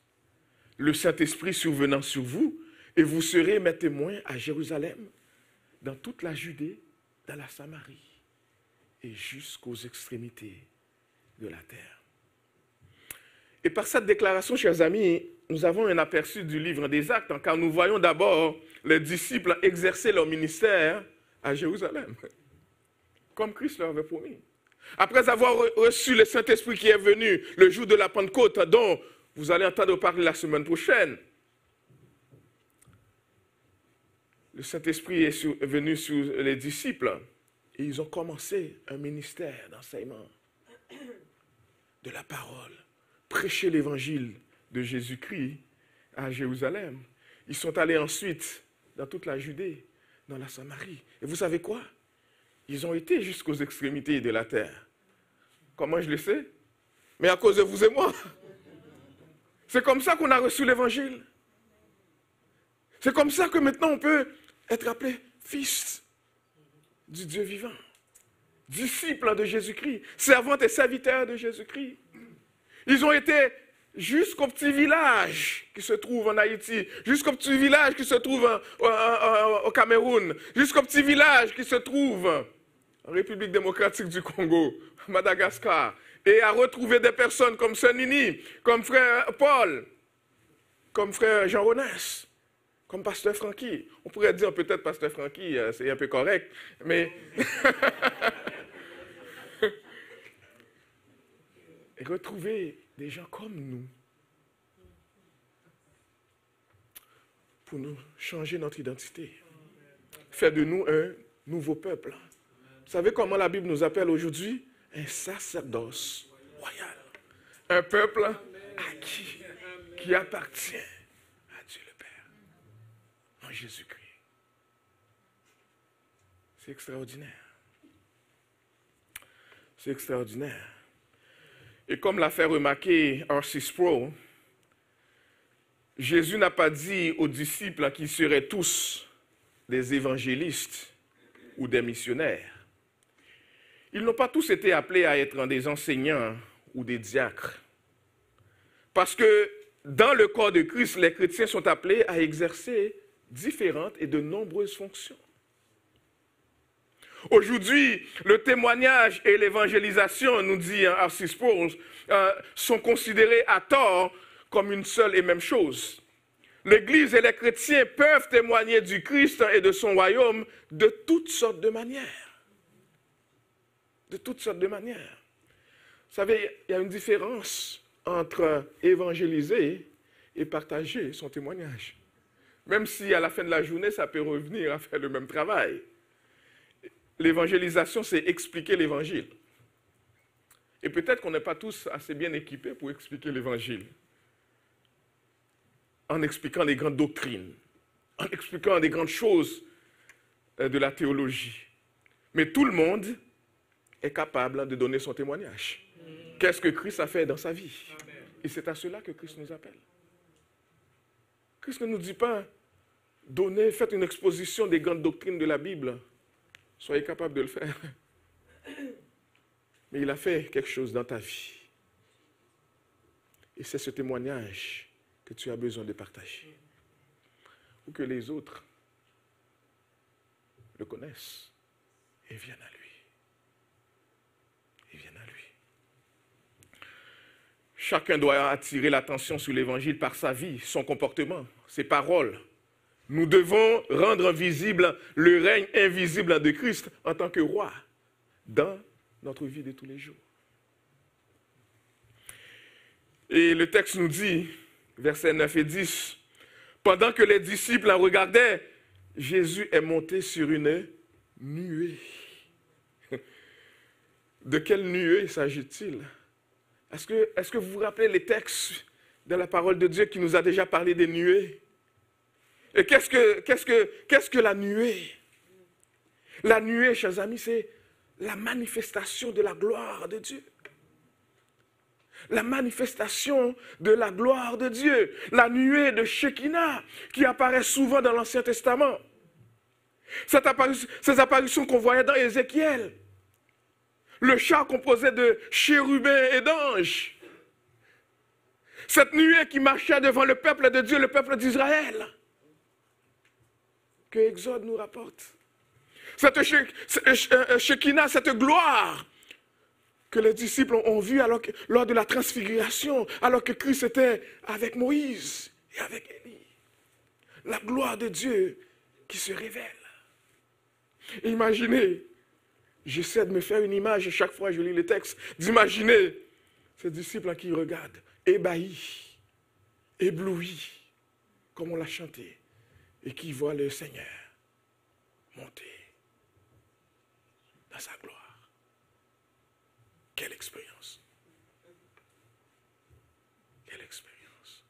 Le Saint-Esprit survenant sur vous, et vous serez mes témoins à Jérusalem, dans toute la Judée, dans la Samarie, et jusqu'aux extrémités de la terre. Et par cette déclaration, chers amis, nous avons un aperçu du livre des Actes, car nous voyons d'abord les disciples exercer leur ministère à Jérusalem, comme Christ leur avait promis. Après avoir reçu le Saint-Esprit qui est venu le jour de la Pentecôte, dont vous allez entendre parler la semaine prochaine, le Saint-Esprit est venu sur les disciples et ils ont commencé un ministère d'enseignement de la parole, prêcher l'évangile de Jésus-Christ à Jérusalem. Ils sont allés ensuite dans toute la Judée, dans la Samarie. Et vous savez quoi? Ils ont été jusqu'aux extrémités de la terre. Comment je le sais? Mais à cause de vous et moi. C'est comme ça qu'on a reçu l'évangile. C'est comme ça que maintenant on peut être appelé fils du Dieu vivant, disciple de Jésus-Christ, servante et serviteur de Jésus-Christ. Ils ont été jusqu'au petit village qui se trouve en Haïti, jusqu'au petit village qui se trouve au Cameroun, jusqu'au petit village qui se trouve en République démocratique du Congo, Madagascar, et à retrouver des personnes comme Sœur Nini, comme frère Paul, comme frère Jean Ronès, comme pasteur Francky. On pourrait dire peut-être pasteur Francky, c'est un peu correct, mais... et retrouver des gens comme nous pour nous changer notre identité, faire de nous un nouveau peuple. Vous savez comment la Bible nous appelle aujourd'hui? Un sacerdoce royal. Un peuple acquis, qui appartient à Dieu le Père, en Jésus-Christ. C'est extraordinaire. C'est extraordinaire. Et comme l'a fait remarquer R.C. Sproul, Jésus n'a pas dit aux disciples qu'ils seraient tous des évangélistes ou des missionnaires. Ils n'ont pas tous été appelés à être des enseignants ou des diacres. Parce que dans le corps de Christ, les chrétiens sont appelés à exercer différentes et de nombreuses fonctions. Aujourd'hui, le témoignage et l'évangélisation, nous dit R.C. Sproul, sont considérés à tort comme une seule et même chose. L'Église et les chrétiens peuvent témoigner du Christ et de son royaume de toutes sortes de manières. De toutes sortes de manières. Vous savez, il y a une différence entre évangéliser et partager son témoignage. Même si à la fin de la journée, ça peut revenir à faire le même travail. L'évangélisation, c'est expliquer l'évangile. Et peut-être qu'on n'est pas tous assez bien équipés pour expliquer l'évangile. En expliquant les grandes doctrines, en expliquant les grandes choses de la théologie. Mais tout le monde est capable de donner son témoignage. Qu'est-ce que Christ a fait dans sa vie? Et c'est à cela que Christ nous appelle. Christ ne nous dit pas, donnez, faites une exposition des grandes doctrines de la Bible. Soyez capable de le faire. Mais il a fait quelque chose dans ta vie. Et c'est ce témoignage que tu as besoin de partager. Ou que les autres le connaissent et viennent à lui. Et viennent à lui. Chacun doit attirer l'attention sur l'Évangile par sa vie, son comportement, ses paroles. Nous devons rendre visible le règne invisible de Christ en tant que roi dans notre vie de tous les jours. Et le texte nous dit, versets 9 et 10, pendant que les disciples en regardaient, Jésus est monté sur une nuée. De quelle nuée s'agit-il? Est-ce que vous vous rappelez les textes de la parole de Dieu qui nous a déjà parlé des nuées? Et qu'est-ce que la nuée? La nuée, chers amis, c'est la manifestation de la gloire de Dieu. La manifestation de la gloire de Dieu. La nuée de Shekinah qui apparaît souvent dans l'Ancien Testament. Ces apparitions qu'on voyait dans Ézéchiel. Le char composé de chérubins et d'anges. Cette nuée qui marchait devant le peuple de Dieu, le peuple d'Israël. Que Exode nous rapporte. Cette Shekinah, cette gloire que les disciples ont vue lors de la transfiguration, alors que Christ était avec Moïse et avec Élie. La gloire de Dieu qui se révèle. Imaginez, j'essaie de me faire une image chaque fois que je lis le texte, d'imaginer ces disciples qui regardent, ébahis, éblouis, comme on l'a chanté, et qui voient le Seigneur monter dans sa gloire. Quelle expérience! Quelle expérience!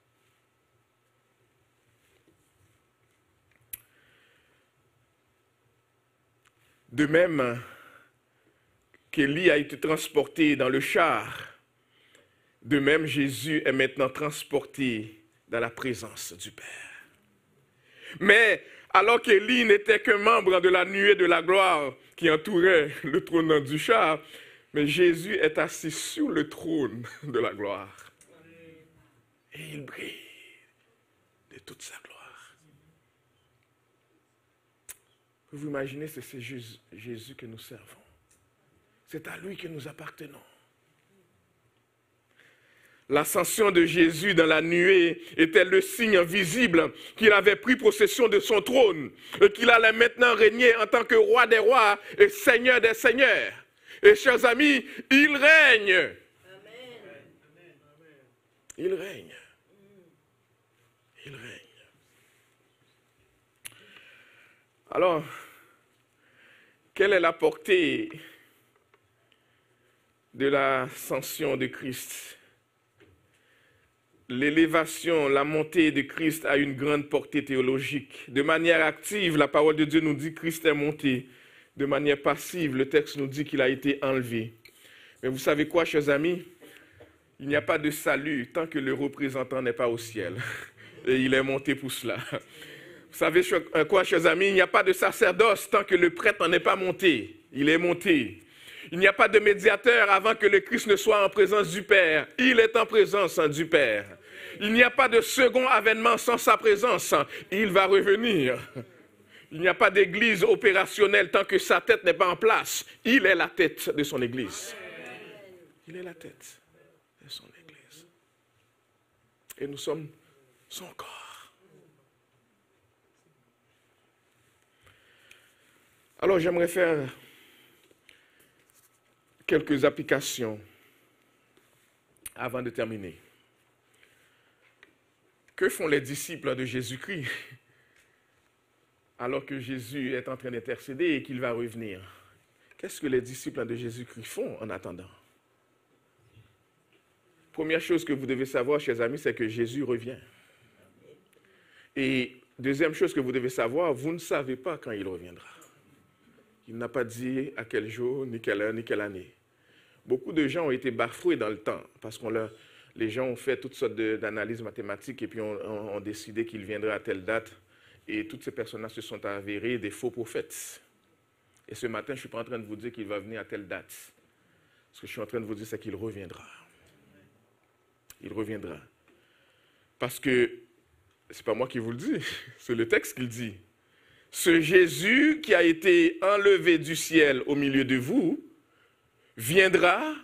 De même qu'Élie a été transporté dans le char, de même Jésus est maintenant transporté dans la présence du Père. Mais alors qu'Élie n'était qu'un membre de la nuée de la gloire qui entourait le trône du char, mais Jésus est assis sur le trône de la gloire. Et il brille de toute sa gloire. Vous imaginez, c'est Jésus que nous servons. C'est à lui que nous appartenons. L'ascension de Jésus dans la nuée était le signe visible qu'il avait pris possession de son trône et qu'il allait maintenant régner en tant que roi des rois et seigneur des seigneurs. Et chers amis, il règne. Amen. Il règne. Il règne. Alors, quelle est la portée de l'ascension de Christ? L'élévation, la montée de Christ a une grande portée théologique. De manière active, la parole de Dieu nous dit que Christ est monté. De manière passive, le texte nous dit qu'il a été enlevé. Mais vous savez quoi, chers amis? Il n'y a pas de salut tant que le représentant n'est pas au ciel. Et il est monté pour cela. Vous savez quoi, chers amis? Il n'y a pas de sacerdoce tant que le prêtre n'est pas monté. Il est monté. Il n'y a pas de médiateur avant que le Christ ne soit en présence du Père. Il est en présence du Père. Il n'y a pas de second avènement sans sa présence. Il va revenir. Il n'y a pas d'église opérationnelle tant que sa tête n'est pas en place. Il est la tête de son église. Il est la tête de son église. Et nous sommes son corps. Alors j'aimerais faire quelques applications avant de terminer. Que font les disciples de Jésus-Christ alors que Jésus est en train d'intercéder et qu'il va revenir? Qu'est-ce que les disciples de Jésus-Christ font en attendant? Première chose que vous devez savoir, chers amis, c'est que Jésus revient. Et deuxième chose que vous devez savoir, vous ne savez pas quand il reviendra. Il n'a pas dit à quel jour, ni quelle heure, ni quelle année. Beaucoup de gens ont été bafoués dans le temps parce que les gens ont fait toutes sortes d'analyses mathématiques et puis ont décidé qu'il viendrait à telle date. Et toutes ces personnes-là se sont avérées des faux prophètes. Et ce matin, je ne suis pas en train de vous dire qu'il va venir à telle date. Ce que je suis en train de vous dire, c'est qu'il reviendra. Il reviendra. Parce que, ce n'est pas moi qui vous le dis, c'est le texte qui le dit. Ce Jésus qui a été enlevé du ciel au milieu de vous, viendra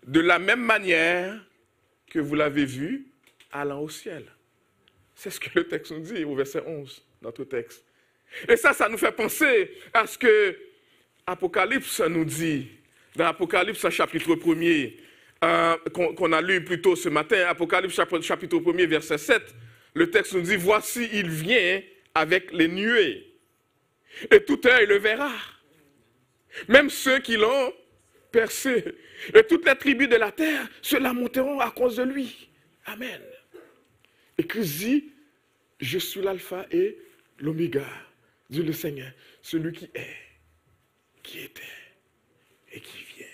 de la même manière que vous l'avez vu allant au ciel. C'est ce que le texte nous dit au verset 11, notre texte. Et ça nous fait penser à ce que Apocalypse nous dit, dans Apocalypse chapitre 1er, qu'on a lu plus tôt ce matin, Apocalypse chapitre 1er, verset 7, le texte nous dit, voici, il vient avec les nuées, et tout œil le verra, même ceux qui l'ont percé, et toutes les tribus de la terre se lamenteront à cause de lui. Amen. Et Christ dit, je suis l'alpha et l'Oméga, Dieu le Seigneur, celui qui est, qui était et qui vient.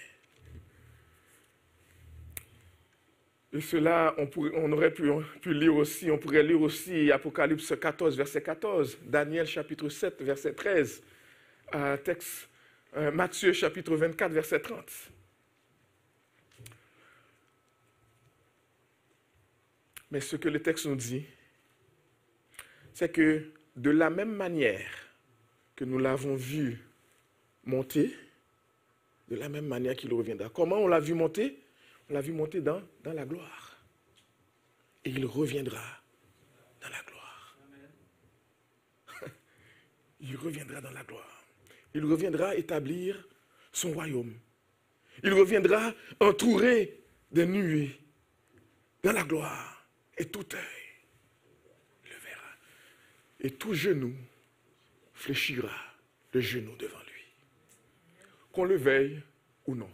Et cela, on aurait pu lire aussi, on pourrait lire aussi Apocalypse 14, verset 14, Daniel chapitre 7, verset 13, Matthieu chapitre 24, verset 30. Mais ce que le texte nous dit, c'est que de la même manière que nous l'avons vu monter, de la même manière qu'il reviendra. Comment on l'a vu monter? On l'a vu monter dans la gloire. Et il reviendra dans la gloire. Il reviendra dans la gloire. Il reviendra établir son royaume. Il reviendra entouré des nuées dans la gloire. Et tout œil le verra. Et tout genou fléchira le genou devant lui. Qu'on le veuille ou non.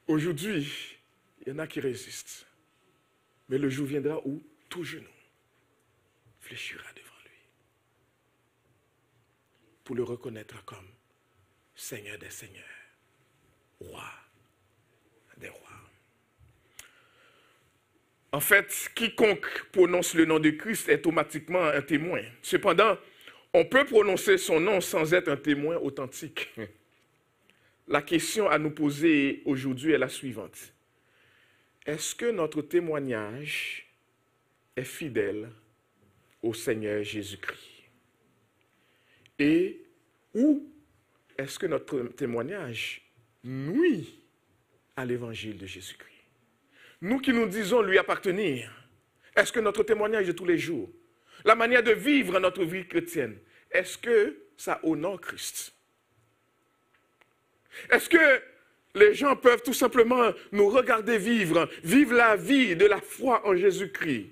Aujourd'hui, il y en a qui résistent. Mais le jour viendra où tout genou fléchira devant lui. Pour le reconnaître comme Seigneur des Seigneurs, Roi des Rois. En fait, quiconque prononce le nom de Christ est automatiquement un témoin. Cependant, on peut prononcer son nom sans être un témoin authentique. La question à nous poser aujourd'hui est la suivante. Est-ce que notre témoignage est fidèle au Seigneur Jésus-Christ? Et ou est-ce que notre témoignage nuit à l'évangile de Jésus-Christ? Nous qui nous disons lui appartenir, est-ce que notre témoignage de tous les jours, la manière de vivre notre vie chrétienne, est-ce que ça honore Christ? Est-ce que les gens peuvent tout simplement nous regarder vivre la vie de la foi en Jésus-Christ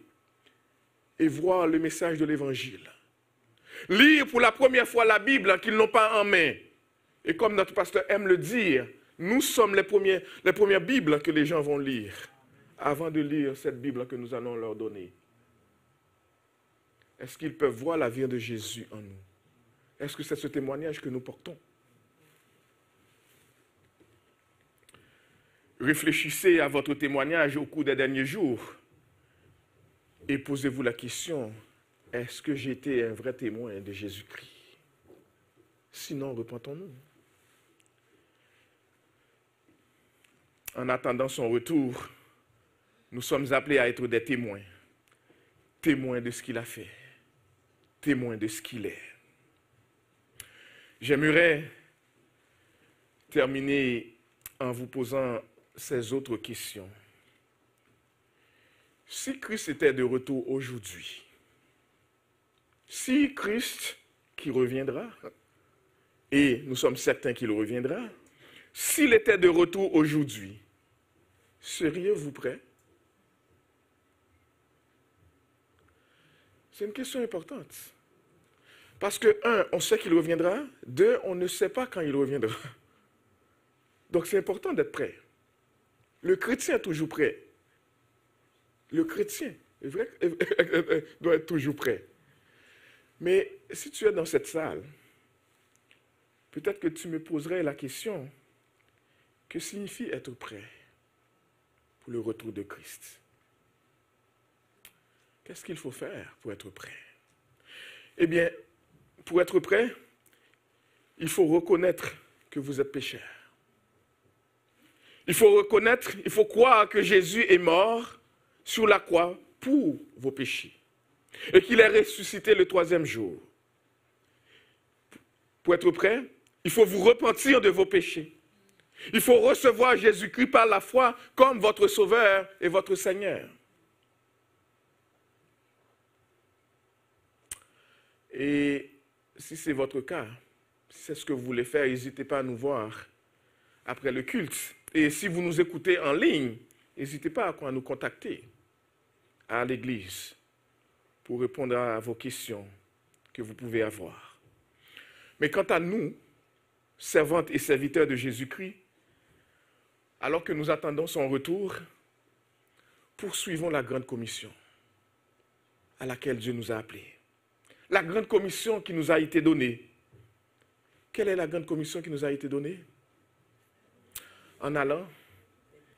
et voir le message de l'Évangile? Lire pour la première fois la Bible qu'ils n'ont pas en main. Et comme notre pasteur aime le dire, nous sommes les premières Bibles que les gens vont lire avant de lire cette Bible que nous allons leur donner. Est-ce qu'ils peuvent voir la vie de Jésus en nous? Est-ce que c'est ce témoignage que nous portons? Réfléchissez à votre témoignage au cours des derniers jours et posez-vous la question, est-ce que j'ai été un vrai témoin de Jésus-Christ? Sinon, repentons-nous. En attendant son retour, nous sommes appelés à être des témoins. Témoins de ce qu'il a fait. Témoins de ce qu'il est. J'aimerais terminer en vous posant ces autres questions. Si Christ était de retour aujourd'hui, si Christ qui reviendra, et nous sommes certains qu'il reviendra, s'il était de retour aujourd'hui, seriez-vous prêts? C'est une question importante. Parce que, 1, on sait qu'il reviendra. 2, on ne sait pas quand il reviendra. Donc c'est important d'être prêt. Le chrétien est toujours prêt. Le chrétien est vrai, doit être toujours prêt. Mais si tu es dans cette salle, peut-être que tu me poserais la question, que signifie être prêt pour le retour de Christ? Qu'est-ce qu'il faut faire pour être prêt? Eh bien, pour être prêt, il faut reconnaître que vous êtes pécheur. Il faut reconnaître, il faut croire que Jésus est mort sur la croix pour vos péchés et qu'il est ressuscité le 3e jour. Pour être prêt, il faut vous repentir de vos péchés. Il faut recevoir Jésus-Christ par la foi comme votre Sauveur et votre Seigneur. Et si c'est votre cas, si c'est ce que vous voulez faire, n'hésitez pas à nous voir après le culte. Et si vous nous écoutez en ligne, n'hésitez pas à nous contacter à l'église pour répondre à vos questions que vous pouvez avoir. Mais quant à nous, servantes et serviteurs de Jésus-Christ, alors que nous attendons son retour, poursuivons la grande commission à laquelle Dieu nous a appelés. la grande commission qui nous a été donnée. Quelle est la grande commission qui nous a été donnée? En allant,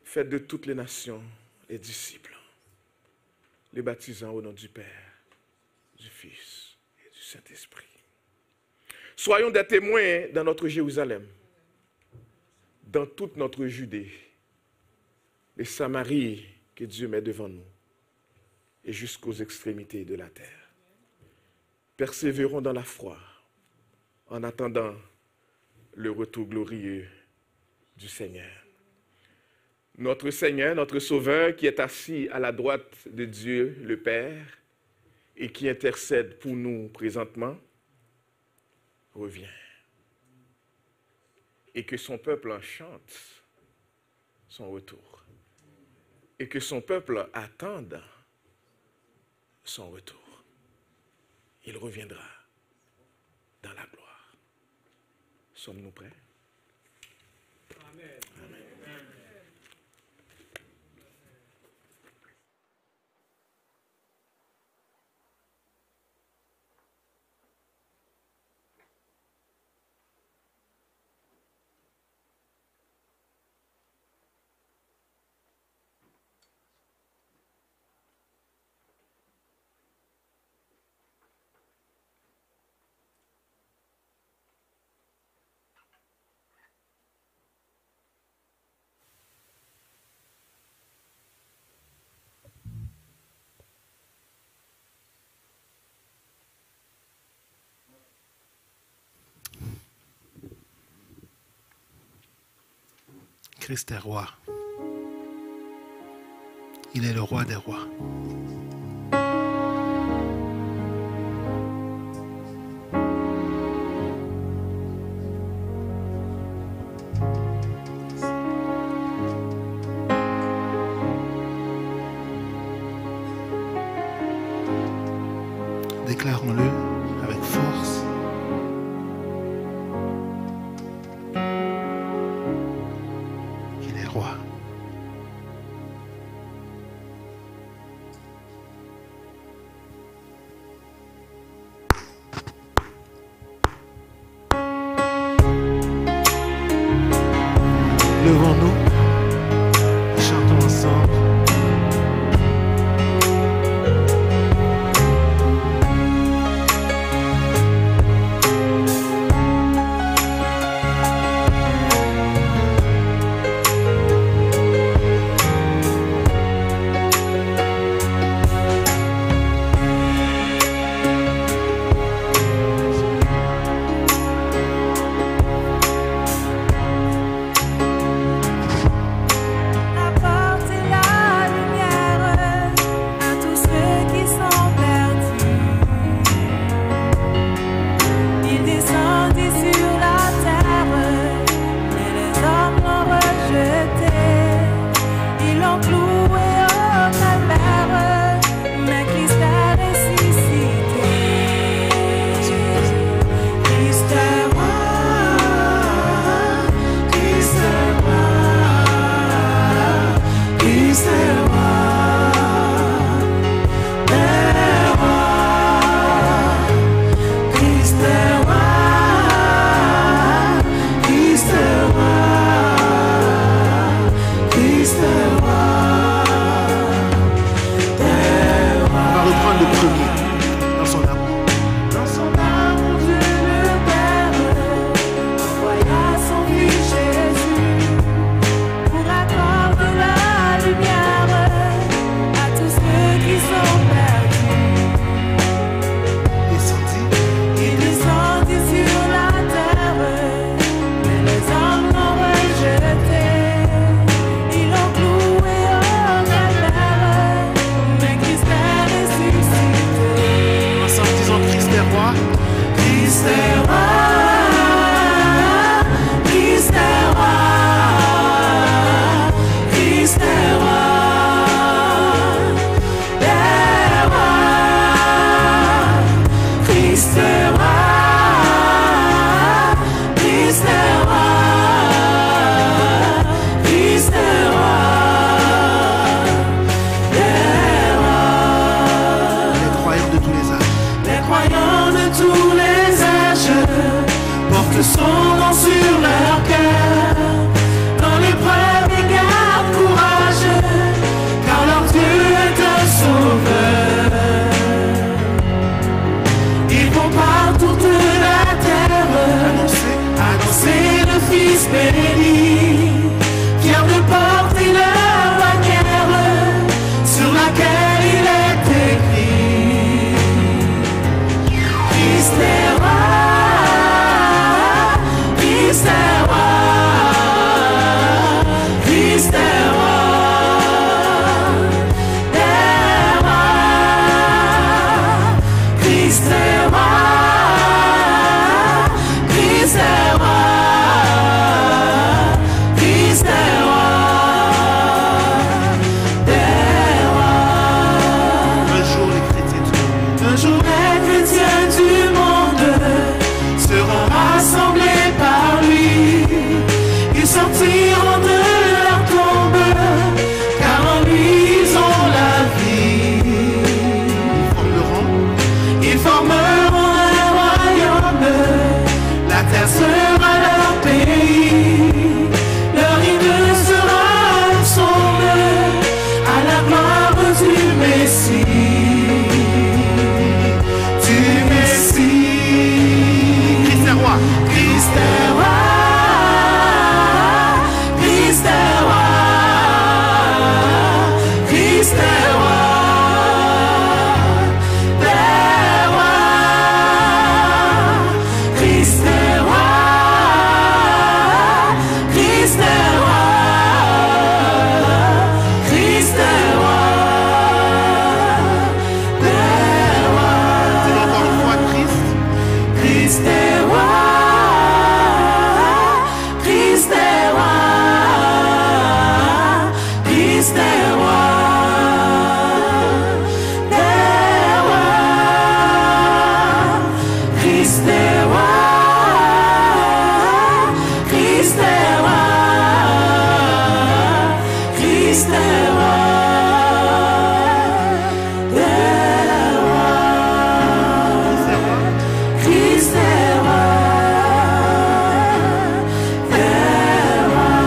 faites de toutes les nations les disciples, les baptisant au nom du Père, du Fils et du Saint-Esprit. Soyons des témoins dans notre Jérusalem, dans toute notre Judée, les Samaries que Dieu met devant nous et jusqu'aux extrémités de la terre. Persévérons dans la foi en attendant le retour glorieux du Seigneur. Notre Seigneur, notre Sauveur, qui est assis à la droite de Dieu le Père et qui intercède pour nous présentement, revient. Et que son peuple en chante son retour. Et que son peuple attende son retour. Il reviendra dans la gloire. Sommes-nous prêts? Amen. Amen. Christ est roi. Il est le roi des rois. Déclarons-le avec force. Roi. Levons-nous et chantons ensemble. Christ est roi, des rois. Christ est roi, des rois.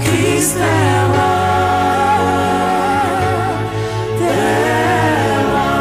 Christ est roi, des rois.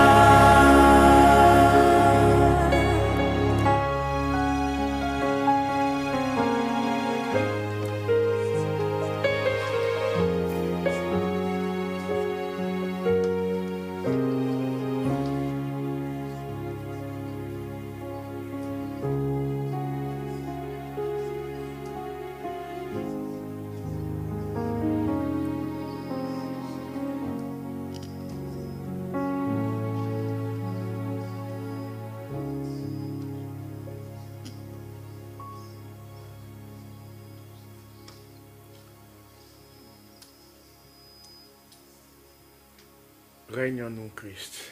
Règne en nous, Christ,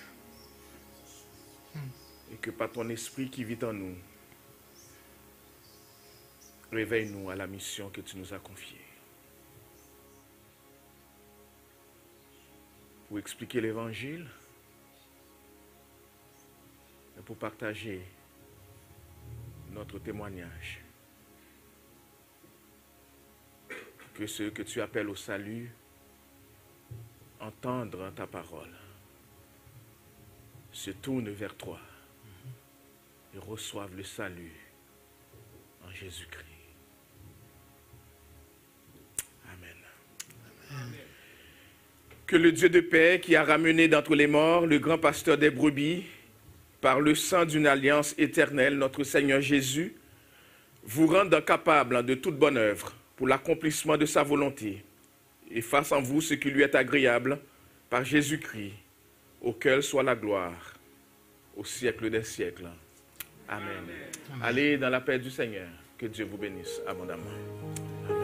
et que par ton esprit qui vit en nous, réveille-nous à la mission que tu nous as confiée. Pour expliquer l'évangile et pour partager notre témoignage. Que ceux que tu appelles au salut entendre ta parole, se tournent vers toi et reçoivent le salut en Jésus-Christ. Amen. Que le Dieu de paix qui a ramené d'entre les morts le grand pasteur des brebis par le sang d'une alliance éternelle, notre Seigneur Jésus, vous rende capable de toute bonne œuvre pour l'accomplissement de sa volonté et fasse en vous ce qui lui est agréable par Jésus-Christ, auquel soit la gloire au siècle des siècles. Amen. Amen. Allez dans la paix du Seigneur. Que Dieu vous bénisse abondamment. Amen.